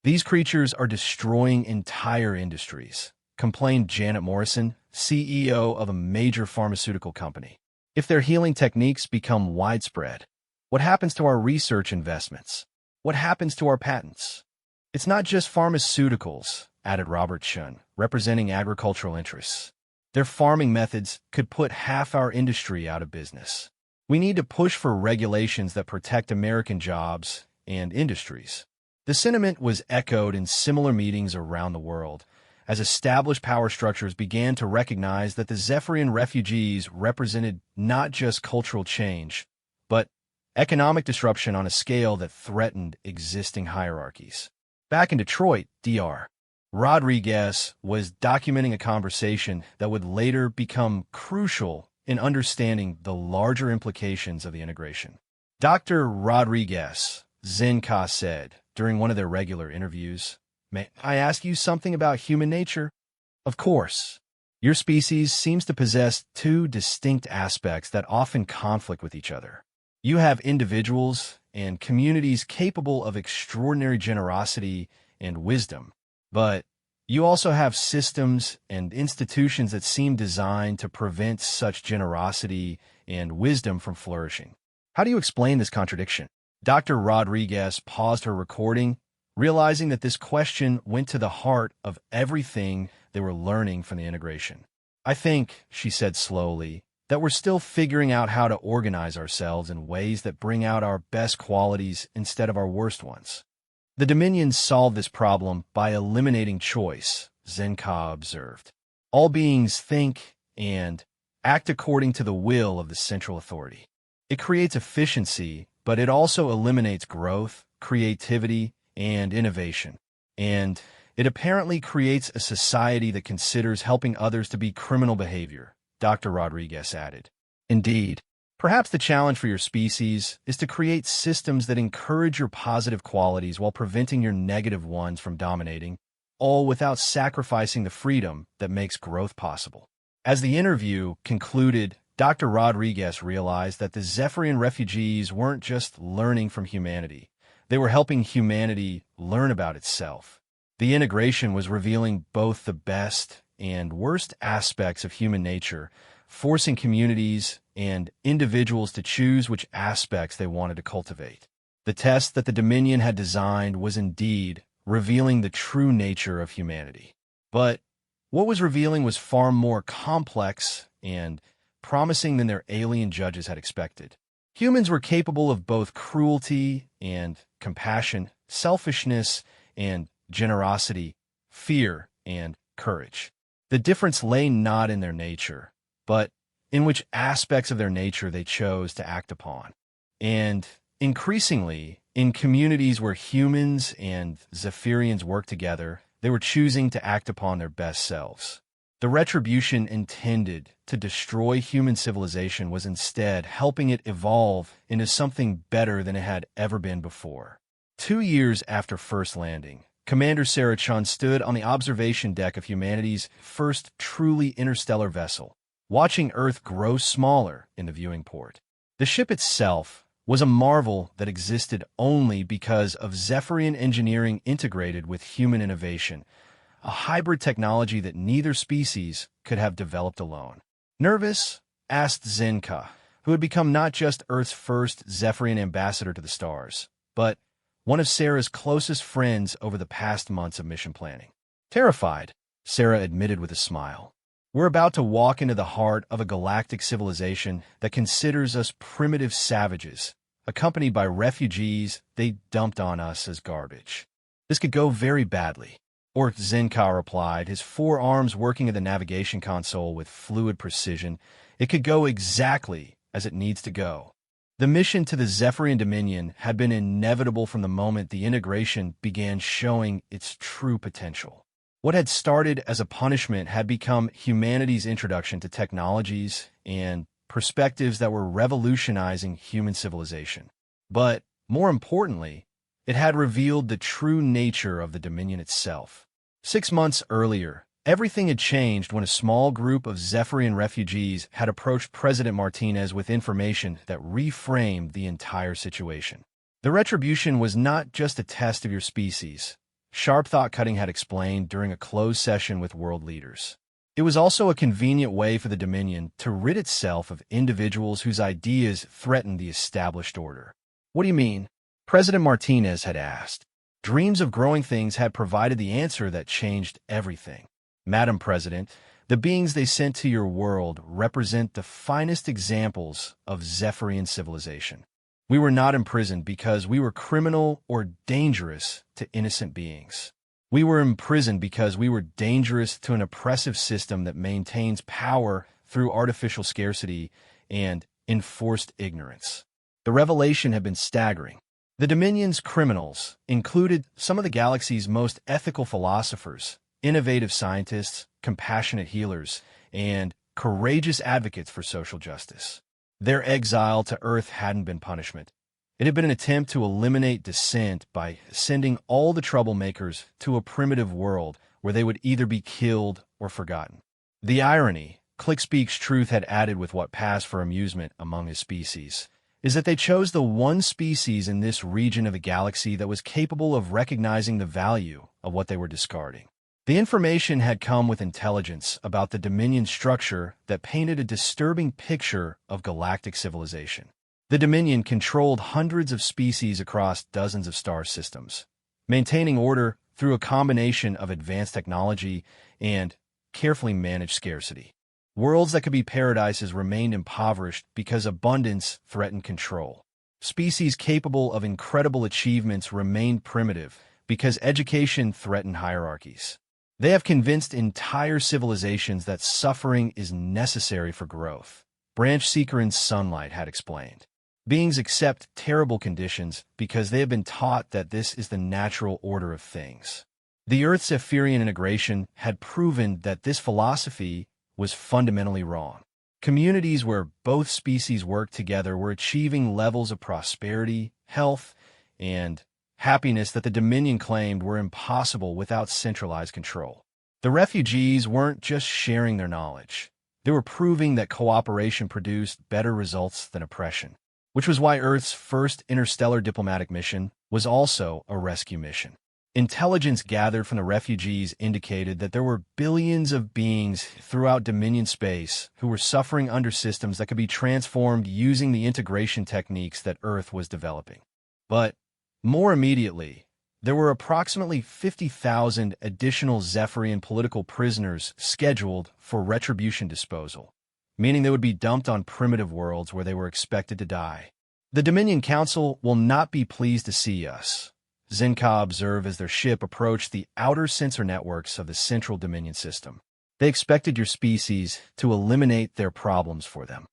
These creatures are destroying entire industries, complained Janet Morrison, CEO of a major pharmaceutical company. If their healing techniques become widespread, what happens to our research investments? What happens to our patents? It's not just pharmaceuticals, added Robert Chun, representing agricultural interests. Their farming methods could put half our industry out of business. We need to push for regulations that protect American jobs and industries. The sentiment was echoed in similar meetings around the world, as established power structures began to recognize that the Zephyrian refugees represented not just cultural change, but economic disruption on a scale that threatened existing hierarchies. Back in Detroit, DR, Rodriguez was documenting a conversation that would later become crucial in understanding the larger implications of the integration. Dr. Rodriguez, Zenka said during one of their regular interviews, "May I ask you something about human nature?" "Of course. Your species seems to possess two distinct aspects that often conflict with each other. You have individuals and communities capable of extraordinary generosity and wisdom, but you also have systems and institutions that seem designed to prevent such generosity and wisdom from flourishing. How do you explain this contradiction?" Dr. Rodriguez paused her recording, realizing that this question went to the heart of everything they were learning from the integration. "I think," she said slowly, "that we're still figuring out how to organize ourselves in ways that bring out our best qualities instead of our worst ones. The Dominions solved this problem by eliminating choice," Zenka observed. "All beings think and act according to the will of the central authority. It creates efficiency, but it also eliminates growth, creativity, and innovation. And it apparently creates a society that considers helping others to be criminal behavior," Dr. Rodriguez added. "Indeed, perhaps the challenge for your species is to create systems that encourage your positive qualities while preventing your negative ones from dominating, all without sacrificing the freedom that makes growth possible." As the interview concluded, Dr. Rodriguez realized that the Zephyrian refugees weren't just learning from humanity. They were helping humanity learn about itself. The integration was revealing both the best and worst aspects of human nature, forcing communities and individuals to choose which aspects they wanted to cultivate. The test that the Dominion had designed was indeed revealing the true nature of humanity. But what was revealing was far more complex and promising than their alien judges had expected. Humans were capable of both cruelty and compassion, selfishness and generosity, fear and courage. The difference lay not in their nature, but in which aspects of their nature they chose to act upon. And increasingly, in communities where humans and Zephyrians work together, they were choosing to act upon their best selves. The Retribution intended to destroy human civilization was instead helping it evolve into something better than it had ever been before. 2 years after first landing, Commander Sarah Chun stood on the observation deck of humanity's first truly interstellar vessel, watching Earth grow smaller in the viewing port. The ship itself was a marvel that existed only because of Zephyrian engineering integrated with human innovation, a hybrid technology that neither species could have developed alone. Nervous? Asked Zenka, who had become not just Earth's first Zephyrian ambassador to the stars, but one of Sarah's closest friends over the past months of mission planning. Terrified, Sarah admitted with a smile. We're about to walk into the heart of a galactic civilization that considers us primitive savages, accompanied by refugees they dumped on us as garbage. This could go very badly. Or Zenka replied, his forearms working at the navigation console with fluid precision. It could go exactly as it needs to go. The mission to the Zephyrian Dominion had been inevitable from the moment the integration began showing its true potential. What had started as a punishment had become humanity's introduction to technologies and perspectives that were revolutionizing human civilization. But, more importantly, it had revealed the true nature of the Dominion itself. 6 months earlier, everything had changed when a small group of Zephyrian refugees had approached President Martinez with information that reframed the entire situation. The Retribution was not just a test of your species, Sharp Thought Cutting had explained during a closed session with world leaders. It was also a convenient way for the Dominion to rid itself of individuals whose ideas threatened the established order. What do you mean? President Martinez had asked. Dreams of growing things had provided the answer that changed everything. Madam President, the beings they sent to your world represent the finest examples of Zephyrian civilization. We were not imprisoned because we were criminal or dangerous to innocent beings. We were imprisoned because we were dangerous to an oppressive system that maintains power through artificial scarcity and enforced ignorance. The revelation had been staggering. The Dominion's criminals included some of the galaxy's most ethical philosophers, innovative scientists, compassionate healers, and courageous advocates for social justice. Their exile to Earth hadn't been punishment. It had been an attempt to eliminate dissent by sending all the troublemakers to a primitive world where they would either be killed or forgotten. The irony, Clickspeak's truth had added with what passed for amusement among his species, is that they chose the one species in this region of the galaxy that was capable of recognizing the value of what they were discarding. The information had come with intelligence about the Dominion structure that painted a disturbing picture of galactic civilization. The Dominion controlled hundreds of species across dozens of star systems, maintaining order through a combination of advanced technology and carefully managed scarcity. Worlds that could be paradises remained impoverished because abundance threatened control. Species capable of incredible achievements remained primitive because education threatened hierarchies. They have convinced entire civilizations that suffering is necessary for growth, Branch Seeker in Sunlight had explained. Beings accept terrible conditions because they have been taught that this is the natural order of things. The Earth's Zephyrian integration had proven that this philosophy was fundamentally wrong. Communities where both species work together were achieving levels of prosperity, health, and happiness that the Dominion claimed were impossible without centralized control. The refugees weren't just sharing their knowledge. They were proving that cooperation produced better results than oppression, which was why Earth's first interstellar diplomatic mission was also a rescue mission. Intelligence gathered from the refugees indicated that there were billions of beings throughout Dominion space who were suffering under systems that could be transformed using the integration techniques that Earth was developing. But more immediately, there were approximately 50,000 additional Zephyrian political prisoners scheduled for retribution disposal, meaning they would be dumped on primitive worlds where they were expected to die. The Dominion Council will not be pleased to see us, Zenka observed as their ship approached the outer sensor networks of the central Dominion system. They expected your species to eliminate their problems for them.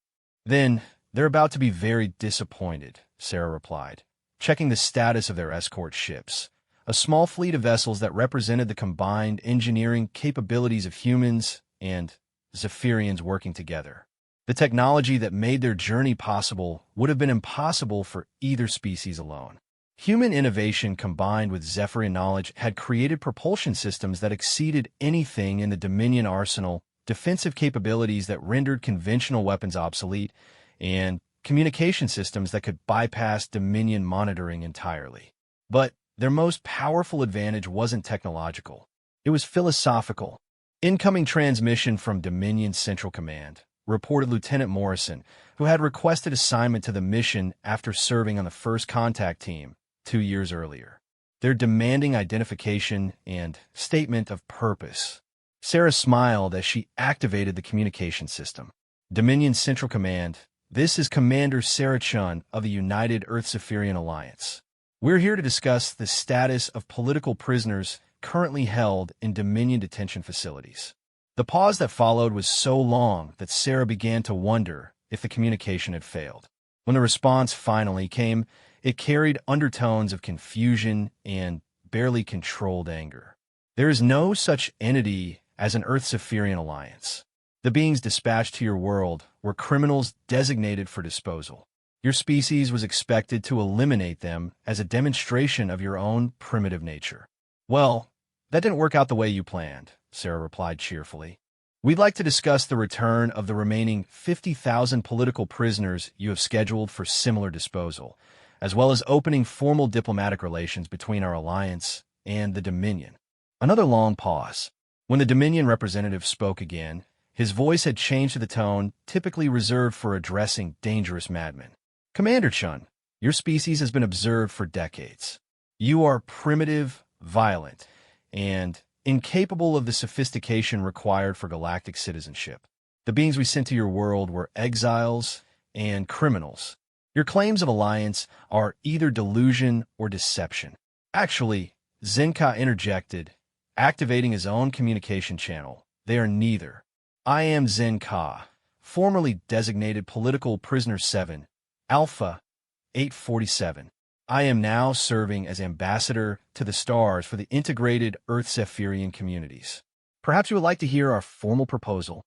Then, they're about to be very disappointed, Sarah replied, checking the status of their escort ships, a small fleet of vessels that represented the combined engineering capabilities of humans and Zephyrians working together. The technology that made their journey possible would have been impossible for either species alone. Human innovation combined with Zephyrian knowledge had created propulsion systems that exceeded anything in the Dominion arsenal, defensive capabilities that rendered conventional weapons obsolete, and communication systems that could bypass Dominion monitoring entirely. But their most powerful advantage wasn't technological. It was philosophical. Incoming transmission from Dominion Central Command reported Lieutenant Morrison, who had requested assignment to the mission after serving on the first contact team 2 years earlier. Their demanding identification and statement of purpose. Sarah smiled as she activated the communication system. Dominion Central Command, this is Commander Sarah Chun of the United Earth-Zephyrian Alliance. We're here to discuss the status of political prisoners currently held in Dominion detention facilities. The pause that followed was so long that Sarah began to wonder if the communication had failed. When the response finally came, it carried undertones of confusion and barely controlled anger. There is no such entity as an Earth-Zephyrian Alliance. The beings dispatched to your world were criminals designated for disposal. Your species was expected to eliminate them as a demonstration of your own primitive nature. Well, that didn't work out the way you planned, Sarah replied cheerfully. We'd like to discuss the return of the remaining 50,000 political prisoners you have scheduled for similar disposal, as well as opening formal diplomatic relations between our alliance and the Dominion. Another long pause. When the Dominion representative spoke again, his voice had changed to the tone typically reserved for addressing dangerous madmen. Commander Chun, your species has been observed for decades. You are primitive, violent, and incapable of the sophistication required for galactic citizenship. The beings we sent to your world were exiles and criminals. Your claims of alliance are either delusion or deception. Actually, Zenka interjected, activating his own communication channel. They are neither. I am Zenka, formerly designated Political Prisoner 7, Alpha 847. I am now serving as ambassador to the stars for the integrated Earth-Zephyrian communities. Perhaps you would like to hear our formal proposal.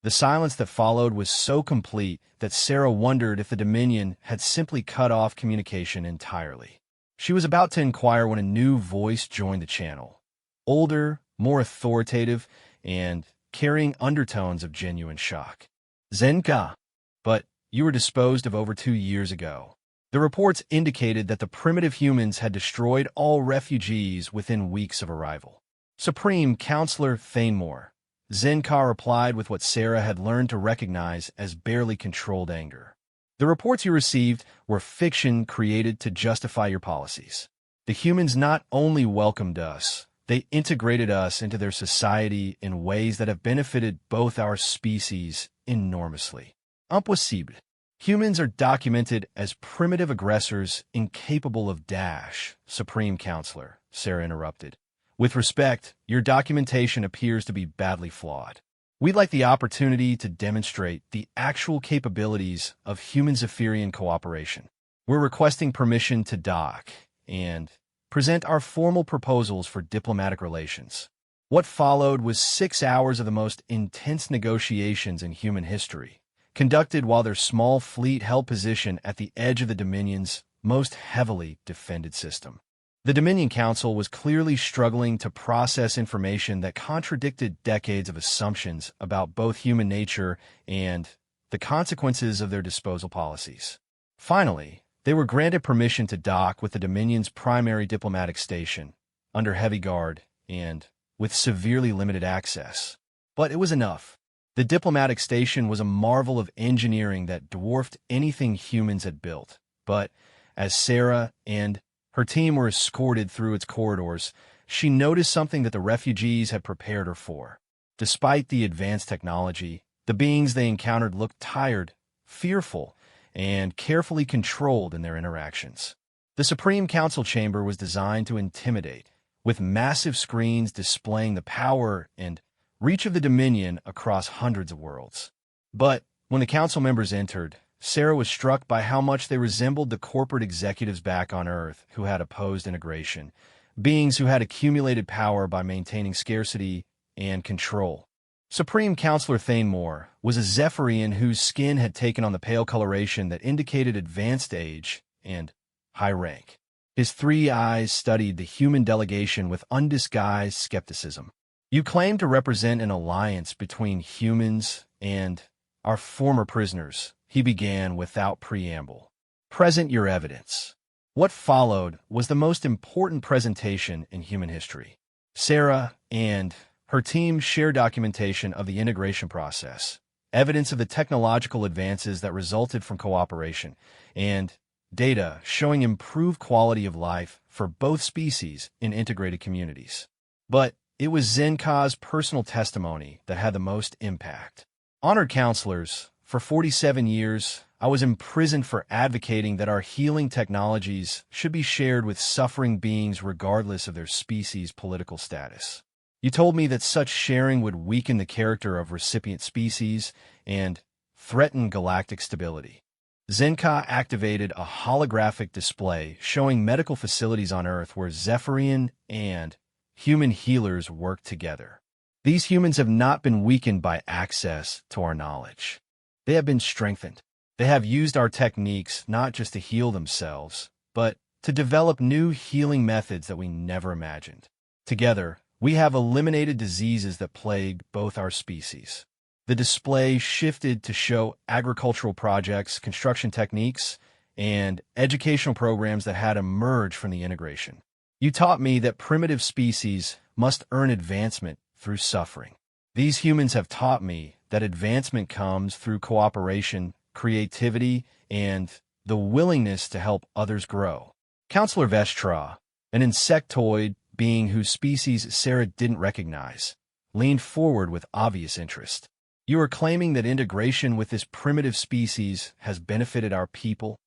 The silence that followed was so complete that Sarah wondered if the Dominion had simply cut off communication entirely. She was about to inquire when a new voice joined the channel. Older, more authoritative, and carrying undertones of genuine shock. Zenka, but you were disposed of over 2 years ago. The reports indicated that the primitive humans had destroyed all refugees within weeks of arrival. Supreme Counselor Thanemore, Zenka replied with what Sarah had learned to recognize as barely controlled anger. The reports you received were fiction created to justify your policies. The humans not only welcomed us, they integrated us into their society in ways that have benefited both our species enormously. Impossible. Humans are documented as primitive aggressors incapable of dash, Supreme Counselor, Sarah interrupted. With respect, your documentation appears to be badly flawed. We'd like the opportunity to demonstrate the actual capabilities of human-Zephyrian cooperation. We're requesting permission to dock and present our formal proposals for diplomatic relations. What followed was 6 hours of the most intense negotiations in human history, conducted while their small fleet held position at the edge of the Dominion's most heavily defended system. The Dominion Council was clearly struggling to process information that contradicted decades of assumptions about both human nature and the consequences of their disposal policies. Finally, they were granted permission to dock with the Dominion's primary diplomatic station, under heavy guard and with severely limited access. But it was enough. The diplomatic station was a marvel of engineering that dwarfed anything humans had built. But as Sarah and her team were escorted through its corridors, she noticed something that the refugees had prepared her for. Despite the advanced technology, the beings they encountered looked tired, fearful, and carefully controlled in their interactions. The Supreme Council chamber was designed to intimidate, with massive screens displaying the power and reach of the Dominion across hundreds of worlds. But when the council members entered, Sarah was struck by how much they resembled the corporate executives back on Earth who had opposed integration, beings who had accumulated power by maintaining scarcity and control. Supreme Counselor Thanemore was a Zephyrian whose skin had taken on the pale coloration that indicated advanced age and high rank. His 3 eyes studied the human delegation with undisguised skepticism. You claim to represent an alliance between humans and our former prisoners, he began without preamble. Present your evidence. What followed was the most important presentation in human history. Sarah and her team shared documentation of the integration process, evidence of the technological advances that resulted from cooperation, and data showing improved quality of life for both species in integrated communities. But it was Zenka's personal testimony that had the most impact. Honored counselors, for 47 years, I was imprisoned for advocating that our healing technologies should be shared with suffering beings regardless of their species' political status. You told me that such sharing would weaken the character of recipient species and threaten galactic stability. Zenka activated a holographic display showing medical facilities on Earth where Zephyrian and human healers work together. These humans have not been weakened by access to our knowledge. They have been strengthened. They have used our techniques not just to heal themselves, but to develop new healing methods that we never imagined. Together, we have eliminated diseases that plagued both our species. The display shifted to show agricultural projects, construction techniques, and educational programs that had emerged from the integration. You taught me that primitive species must earn advancement through suffering. These humans have taught me that advancement comes through cooperation, creativity, and the willingness to help others grow. Counselor Vestra, an insectoid being whose species Sarah didn't recognize, leaned forward with obvious interest. You are claiming that integration with this primitive species has benefited our people?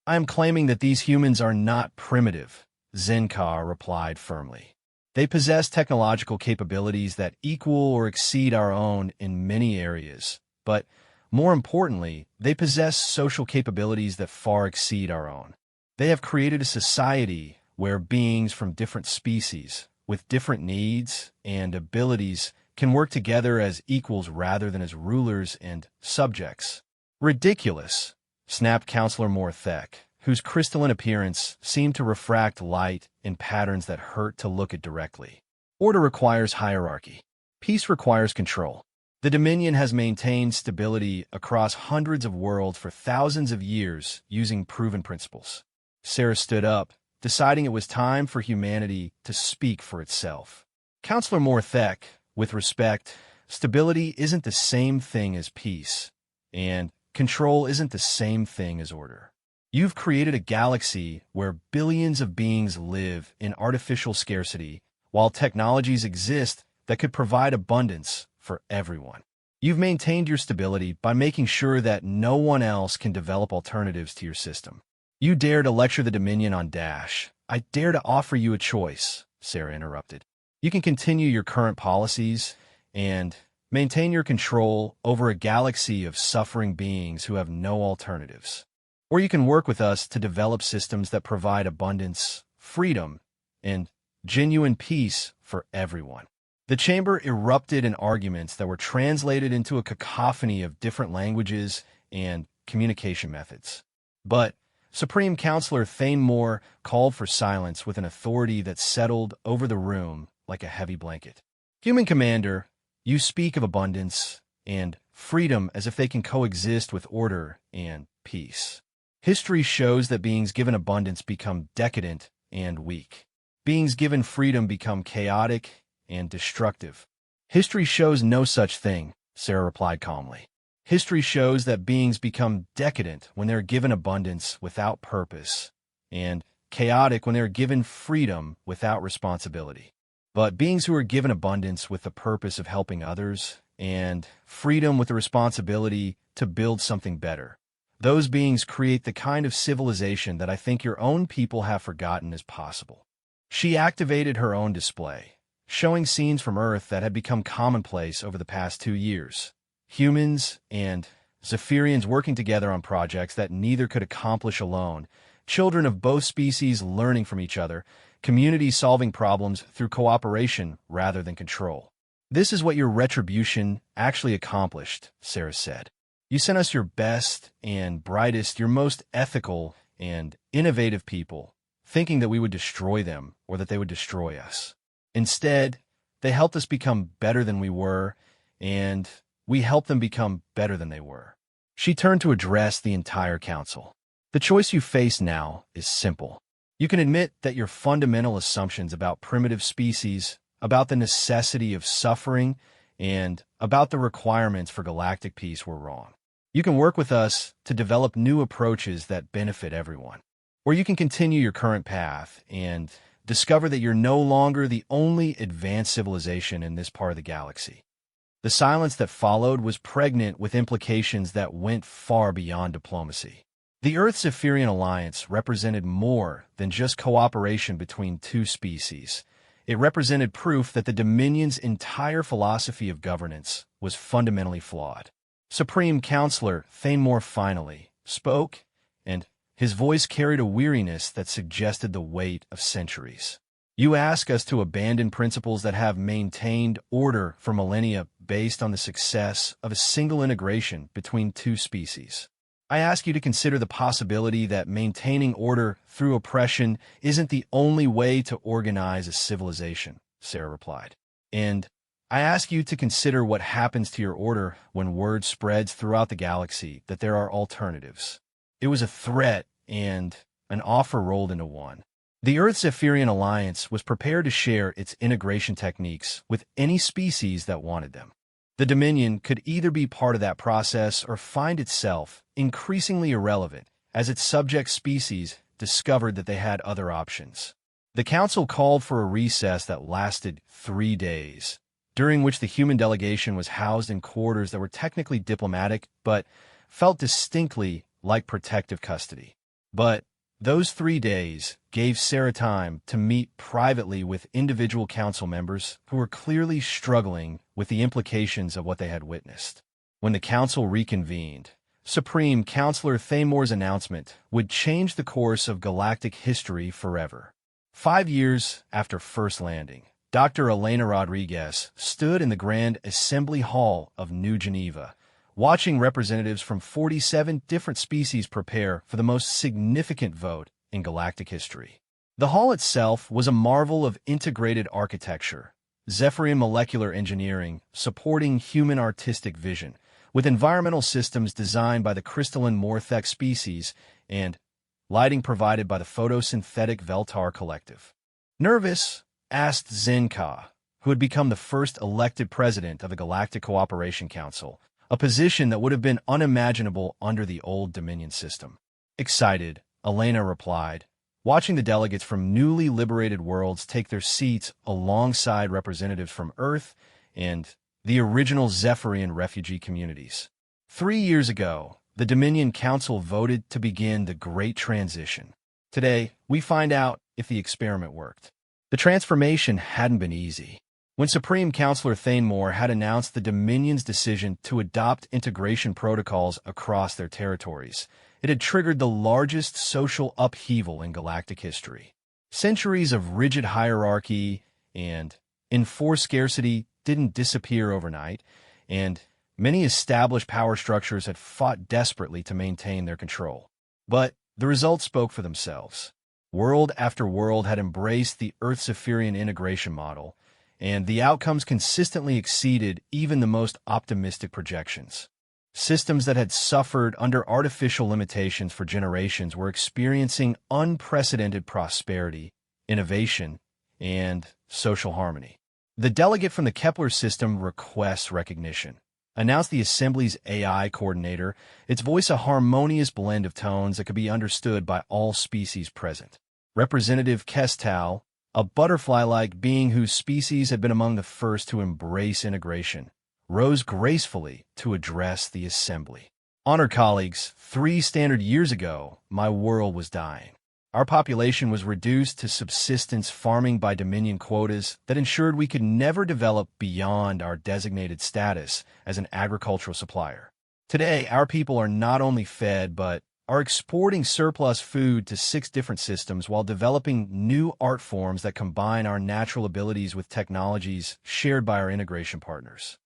I am claiming that these humans are not primitive, Zenka replied firmly. They possess technological capabilities that equal or exceed our own in many areas, but more importantly, they possess social capabilities that far exceed our own. They have created a society where beings from different species, with different needs and abilities, can work together as equals rather than as rulers and subjects. Ridiculous, snapped Counselor Morthek, whose crystalline appearance seemed to refract light in patterns that hurt to look at directly. Order requires hierarchy. Peace requires control. The Dominion has maintained stability across hundreds of worlds for thousands of years using proven principles. Sarah stood up, deciding it was time for humanity to speak for itself. Counselor Morthek, with respect, stability isn't the same thing as peace, and control isn't the same thing as order. You've created a galaxy where billions of beings live in artificial scarcity, while technologies exist that could provide abundance for everyone. You've maintained your stability by making sure that no one else can develop alternatives to your system. You dare to lecture the Dominion on Dash. I dare to offer you a choice, Sarah interrupted. You can continue your current policies and maintain your control over a galaxy of suffering beings who have no alternatives. Or you can work with us to develop systems that provide abundance, freedom, and genuine peace for everyone. The chamber erupted in arguments that were translated into a cacophony of different languages and communication methods. But Supreme Counselor Thanemore called for silence with an authority that settled over the room like a heavy blanket. Human Commander, you speak of abundance and freedom as if they can coexist with order and peace. History shows that beings given abundance become decadent and weak. Beings given freedom become chaotic and destructive. History shows no such thing, Sarah replied calmly. History shows that beings become decadent when they're given abundance without purpose, and chaotic when they're given freedom without responsibility. But beings who are given abundance with the purpose of helping others, and freedom with the responsibility to build something better, those beings create the kind of civilization that I think your own people have forgotten is possible. She activated her own display, showing scenes from Earth that had become commonplace over the past 2 years. Humans and Zephyrians working together on projects that neither could accomplish alone, children of both species learning from each other, communities solving problems through cooperation rather than control. This is what your Retribution actually accomplished, Sarah said. You sent us your best and brightest, your most ethical and innovative people, thinking that we would destroy them or that they would destroy us. Instead, they helped us become better than we were, and we helped them become better than they were. She turned to address the entire council. The choice you face now is simple. You can admit that your fundamental assumptions about primitive species, about the necessity of suffering, and about the requirements for galactic peace were wrong. You can work with us to develop new approaches that benefit everyone. Or you can continue your current path and discover that you're no longer the only advanced civilization in this part of the galaxy. The silence that followed was pregnant with implications that went far beyond diplomacy. The Earth-Zephyrian alliance represented more than just cooperation between two species. It represented proof that the Dominion's entire philosophy of governance was fundamentally flawed. Supreme Counselor Thanemore finally spoke, and his voice carried a weariness that suggested the weight of centuries. You ask us to abandon principles that have maintained order for millennia based on the success of a single integration between two species. I ask you to consider the possibility that maintaining order through oppression isn't the only way to organize a civilization, Sarah replied. And I ask you to consider what happens to your order when word spreads throughout the galaxy that there are alternatives. It was a threat and an offer rolled into one. The Earth-Zephyrian Alliance was prepared to share its integration techniques with any species that wanted them. The Dominion could either be part of that process or find itself increasingly irrelevant as its subject species discovered that they had other options. The Council called for a recess that lasted 3 days, during which the human delegation was housed in quarters that were technically diplomatic but felt distinctly like protective custody. But those 3 days gave Sarah time to meet privately with individual council members who were clearly struggling with the implications of what they had witnessed. When the council reconvened, Supreme Counselor Thanemore's announcement would change the course of galactic history forever. 5 years after first landing, Dr. Elena Rodriguez stood in the Grand Assembly Hall of New Geneva, watching representatives from 47 different species prepare for the most significant vote in galactic history. The hall itself was a marvel of integrated architecture, Zephyrian molecular engineering supporting human artistic vision, with environmental systems designed by the crystalline Morthek species and lighting provided by the photosynthetic Veltar collective. Nervous, asked Zenka, who had become the first elected president of the Galactic Cooperation Council, a position that would have been unimaginable under the old Dominion system. Excited, Elena replied, watching the delegates from newly liberated worlds take their seats alongside representatives from Earth and the original Zephyrian refugee communities. 3 years ago, the Dominion Council voted to begin the Great Transition. Today, we find out if the experiment worked. The transformation hadn't been easy. When Supreme Counselor Thanemore had announced the Dominion's decision to adopt integration protocols across their territories, it had triggered the largest social upheaval in galactic history. Centuries of rigid hierarchy and enforced scarcity didn't disappear overnight, and many established power structures had fought desperately to maintain their control. But the results spoke for themselves. World after world had embraced the Earth-Zephyrian integration model, and the outcomes consistently exceeded even the most optimistic projections. Systems that had suffered under artificial limitations for generations were experiencing unprecedented prosperity, innovation, and social harmony. The delegate from the Kepler system requests recognition, announced the Assembly's AI coordinator, its voice a harmonious blend of tones that could be understood by all species present. Representative Kestal, a butterfly-like being whose species had been among the first to embrace integration, rose gracefully to address the Assembly. Honored colleagues, 3 standard years ago, my world was dying. Our population was reduced to subsistence farming by Dominion quotas that ensured we could never develop beyond our designated status as an agricultural supplier. Today, our people are not only fed, but are exporting surplus food to 6 different systems while developing new art forms that combine our natural abilities with technologies shared by our integration partners.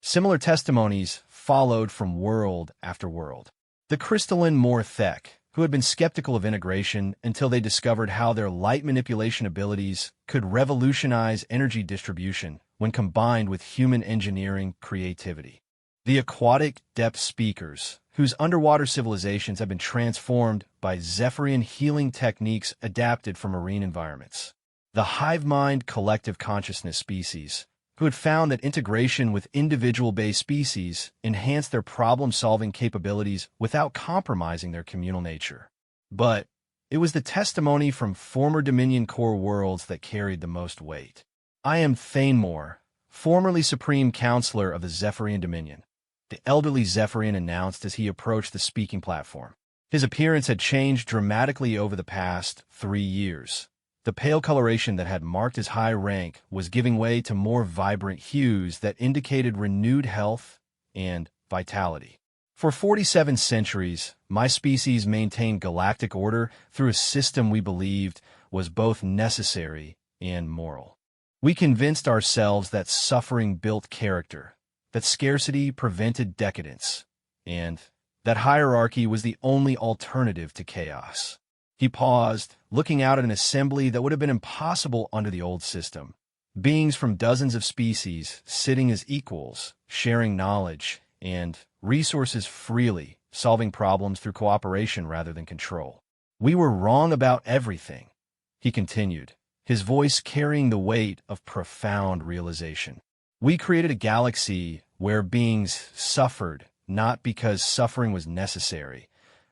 Similar testimonies followed from world after world. The crystalline Morthek, who had been skeptical of integration until they discovered how their light manipulation abilities could revolutionize energy distribution when combined with human engineering creativity. The aquatic depth speakers, whose underwater civilizations have been transformed by Zephyrian healing techniques adapted for marine environments. The hive mind collective consciousness species, who had found that integration with individual-based species enhanced their problem-solving capabilities without compromising their communal nature. But it was the testimony from former Dominion core worlds that carried the most weight. I am Thanemore, formerly Supreme Counselor of the Zephyrian Dominion, the elderly Zephyrian announced as he approached the speaking platform. His appearance had changed dramatically over the past 3 years. The pale coloration that had marked his high rank was giving way to more vibrant hues that indicated renewed health and vitality. For 47 centuries, my species maintained galactic order through a system we believed was both necessary and moral. We convinced ourselves that suffering built character, that scarcity prevented decadence, and that hierarchy was the only alternative to chaos. He paused, looking out at an assembly that would have been impossible under the old system. Beings from dozens of species, sitting as equals, sharing knowledge and resources freely, solving problems through cooperation rather than control. We were wrong about everything, he continued, his voice carrying the weight of profound realization. We created a galaxy where beings suffered, not because suffering was necessary,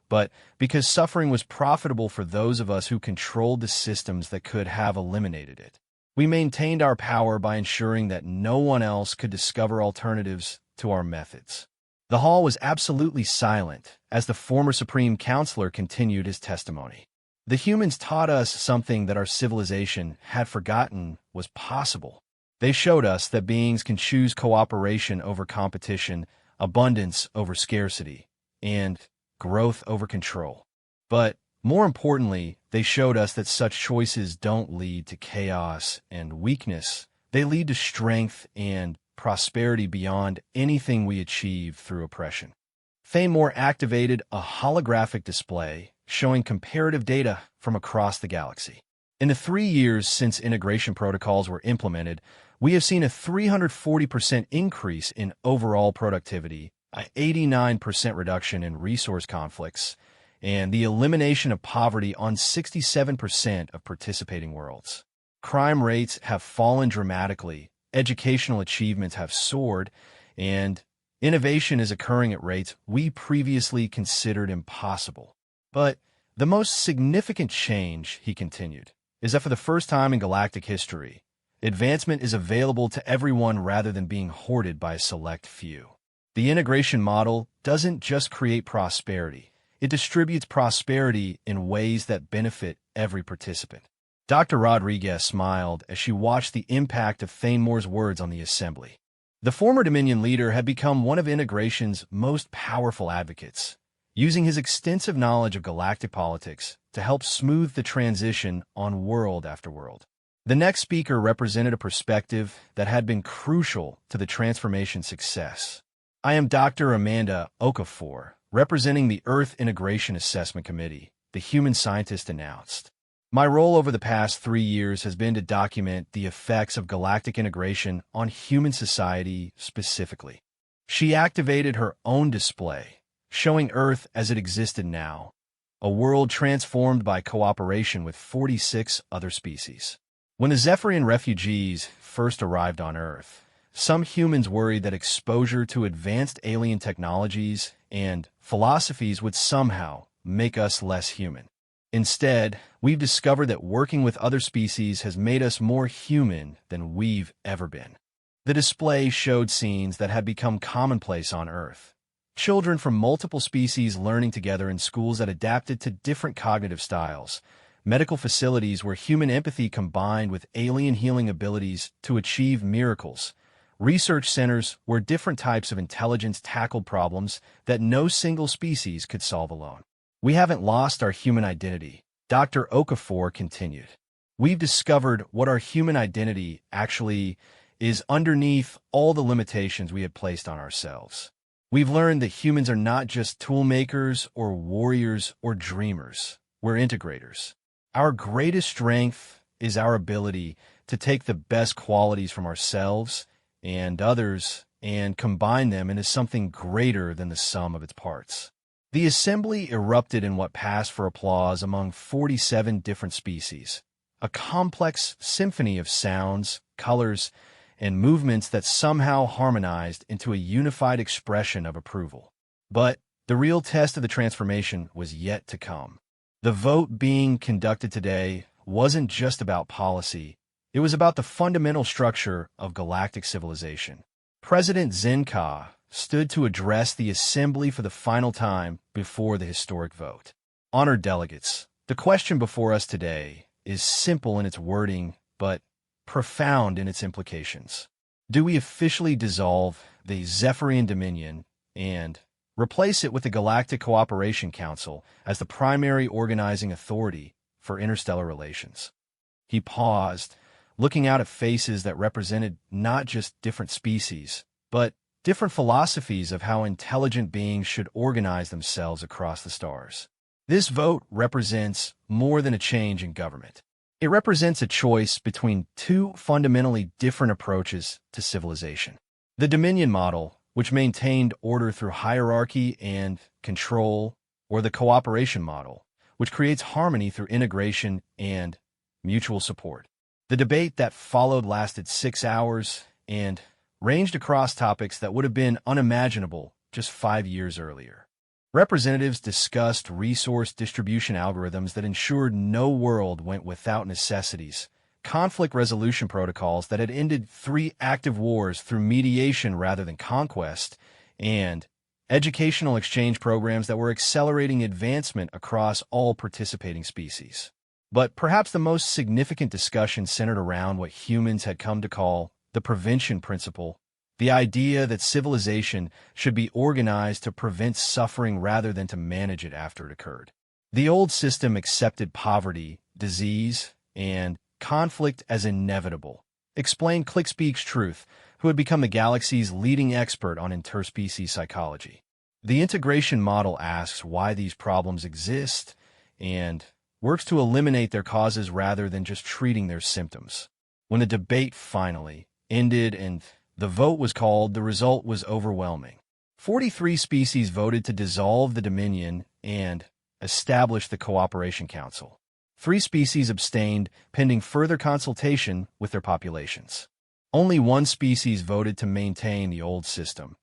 but because suffering was profitable for those of us who controlled the systems that could have eliminated it. We maintained our power by ensuring that no one else could discover alternatives to our methods. The hall was absolutely silent as the former Supreme Counselor continued his testimony. The humans taught us something that our civilization had forgotten was possible. They showed us that beings can choose cooperation over competition, abundance over scarcity, and growth over control. But more importantly, they showed us that such choices don't lead to chaos and weakness. They lead to strength and prosperity beyond anything we achieve through oppression. Thanemore activated a holographic display showing comparative data from across the galaxy. In the 3 years since integration protocols were implemented, we have seen a 340% increase in overall productivity, an 89% reduction in resource conflicts, and the elimination of poverty on 67% of participating worlds. Crime rates have fallen dramatically, educational achievements have soared, and innovation is occurring at rates we previously considered impossible. But the most significant change, he continued, is that for the first time in galactic history, advancement is available to everyone rather than being hoarded by a select few. The integration model doesn't just create prosperity, it distributes prosperity in ways that benefit every participant. Dr. Rodriguez smiled as she watched the impact of Thanemore's words on the assembly. The former Dominion leader had become one of integration's most powerful advocates, using his extensive knowledge of galactic politics to help smooth the transition on world after world. The next speaker represented a perspective that had been crucial to the transformation's success. I am Dr. Amanda Okafor, representing the Earth Integration Assessment Committee, the human scientist announced. My role over the past 3 years has been to document the effects of galactic integration on human society specifically. She activated her own display, showing Earth as it existed now, a world transformed by cooperation with 46 other species. When the Zephyrian refugees first arrived on Earth, some humans worried that exposure to advanced alien technologies and philosophies would somehow make us less human. Instead, we've discovered that working with other species has made us more human than we've ever been. The display showed scenes that had become commonplace on Earth. Children from multiple species learning together in schools that adapted to different cognitive styles, medical facilities where human empathy combined with alien healing abilities to achieve miracles, research centers where different types of intelligence tackled problems that no single species could solve alone. We haven't lost our human identity, Dr. Okafor continued. We've discovered what our human identity actually is underneath all the limitations we had placed on ourselves. We've learned that humans are not just tool makers or warriors or dreamers. We're integrators. Our greatest strength is our ability to take the best qualities from ourselves and others and combine them into something greater than the sum of its parts. The assembly erupted in what passed for applause among 47 different species, a complex symphony of sounds, colors, and movements that somehow harmonized into a unified expression of approval. But the real test of the transformation was yet to come. The vote being conducted today wasn't just about policy, it was about the fundamental structure of galactic civilization. President Zinka stood to address the assembly for the final time before the historic vote. Honored delegates, the question before us today is simple in its wording, but profound in its implications. Do we officially dissolve the Zephyrian Dominion and replace it with the Galactic Cooperation Council as the primary organizing authority for interstellar relations? He paused, looking out at faces that represented not just different species, but different philosophies of how intelligent beings should organize themselves across the stars. This vote represents more than a change in government. It represents a choice between two fundamentally different approaches to civilization. The Dominion model, which maintained order through hierarchy and control, or the cooperation model, which creates harmony through integration and mutual support. The debate that followed lasted 6 hours and ranged across topics that would have been unimaginable just 5 years earlier. Representatives discussed resource distribution algorithms that ensured no world went without necessities, conflict resolution protocols that had ended 3 active wars through mediation rather than conquest, and educational exchange programs that were accelerating advancement across all participating species. But perhaps the most significant discussion centered around what humans had come to call the prevention principle, the idea that civilization should be organized to prevent suffering rather than to manage it after it occurred. The old system accepted poverty, disease, and conflict as inevitable, explained Clickspeak's Truth, who had become the galaxy's leading expert on interspecies psychology. The integration model asks why these problems exist and works to eliminate their causes rather than just treating their symptoms. When the debate finally ended and the vote was called, the result was overwhelming. 43 species voted to dissolve the Dominion and establish the Cooperation Council. 3 species abstained, pending further consultation with their populations. Only 1 species voted to maintain the old system,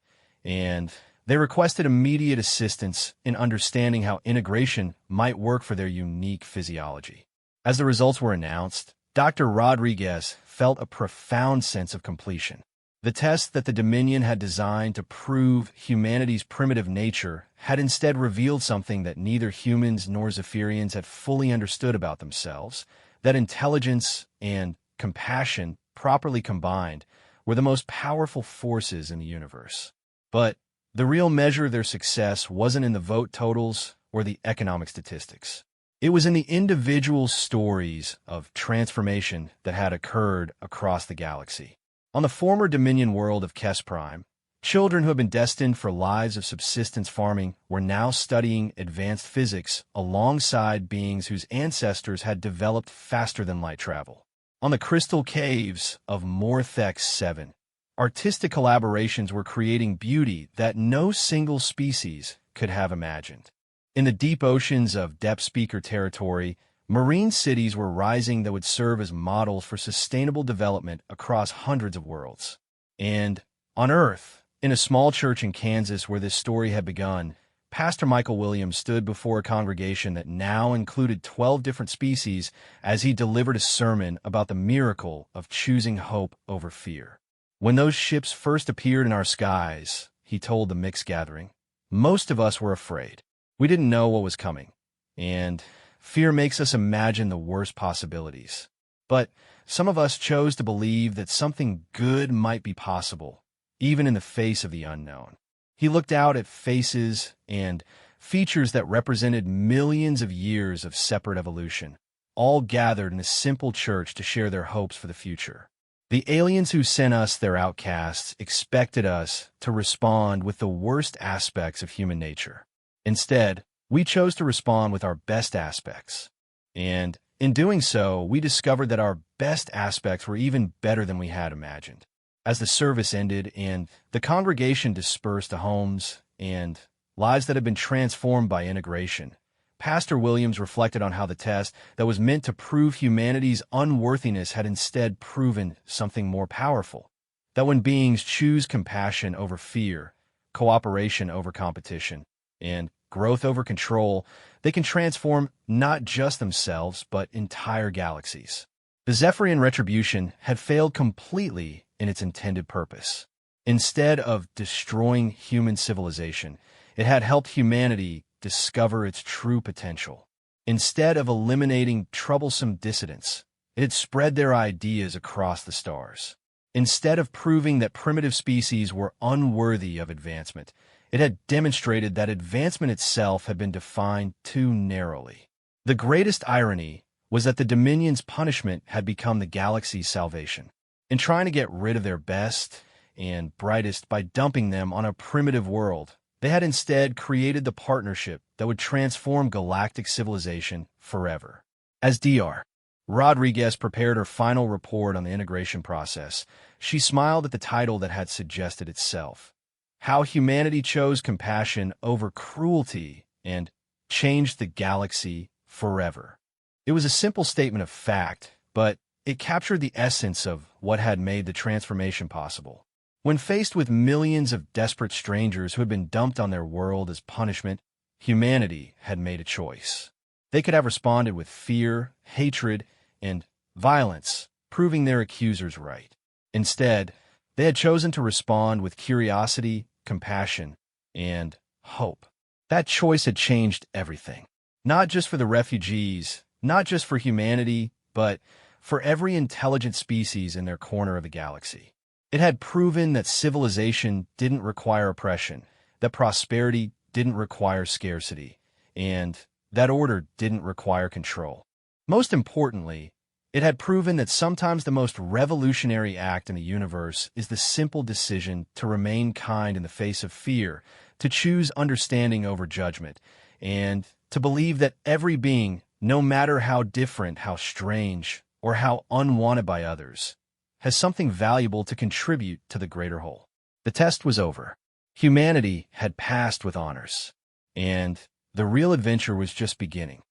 and they requested immediate assistance in understanding how integration might work for their unique physiology. As the results were announced, Dr. Rodriguez felt a profound sense of completion. The test that the Dominion had designed to prove humanity's primitive nature had instead revealed something that neither humans nor Zephyrians had fully understood about themselves, that intelligence and compassion, properly combined, were the most powerful forces in the universe. But the real measure of their success wasn't in the vote totals or the economic statistics. It was in the individual stories of transformation that had occurred across the galaxy. On the former Dominion world of Kes Prime, children who had been destined for lives of subsistence farming were now studying advanced physics alongside beings whose ancestors had developed faster-than-light travel. On the crystal caves of Morthex 7, artistic collaborations were creating beauty that no single species could have imagined. In the deep oceans of Depth Speaker territory, marine cities were rising that would serve as models for sustainable development across hundreds of worlds. And on Earth, in a small church in Kansas where this story had begun, Pastor Michael Williams stood before a congregation that now included 12 different species as he delivered a sermon about the miracle of choosing hope over fear. When those ships first appeared in our skies, he told the mixed gathering, most of us were afraid. We didn't know what was coming. And fear makes us imagine the worst possibilities. But some of us chose to believe that something good might be possible, even in the face of the unknown. He looked out at faces and features that represented millions of years of separate evolution, all gathered in a simple church to share their hopes for the future. The aliens who sent us their outcasts expected us to respond with the worst aspects of human nature. Instead, we chose to respond with our best aspects. And in doing so, we discovered that our best aspects were even better than we had imagined. As the service ended and the congregation dispersed to homes and lives that had been transformed by integration, Pastor Williams reflected on how the test that was meant to prove humanity's unworthiness had instead proven something more powerful. That when beings choose compassion over fear, cooperation over competition, and growth over control, they can transform not just themselves, but entire galaxies. The Zephyrian Retribution had failed completely in its intended purpose. Instead of destroying human civilization, it had helped humanity discover its true potential. Instead of eliminating troublesome dissidents, it had spread their ideas across the stars. Instead of proving that primitive species were unworthy of advancement, it had demonstrated that advancement itself had been defined too narrowly. The greatest irony was that the Dominion's punishment had become the galaxy's salvation. In trying to get rid of their best and brightest by dumping them on a primitive world, they had instead created the partnership that would transform galactic civilization forever. As Dr. Rodriguez prepared her final report on the integration process, she smiled at the title that had suggested itself: How Humanity Chose Compassion Over Cruelty and Changed the Galaxy Forever. It was a simple statement of fact, but it captured the essence of what had made the transformation possible. When faced with millions of desperate strangers who had been dumped on their world as punishment, humanity had made a choice. They could have responded with fear, hatred, and violence, proving their accusers right. Instead, they had chosen to respond with curiosity, compassion, and hope. That choice had changed everything. Not just for the refugees, not just for humanity, but for every intelligent species in their corner of the galaxy. It had proven that civilization didn't require oppression, that prosperity didn't require scarcity, and that order didn't require control. Most importantly, it had proven that sometimes the most revolutionary act in the universe is the simple decision to remain kind in the face of fear, to choose understanding over judgment, and to believe that every being, no matter how different, how strange, or how unwanted by others, has something valuable to contribute to the greater whole. The test was over. Humanity had passed with honors, and the real adventure was just beginning.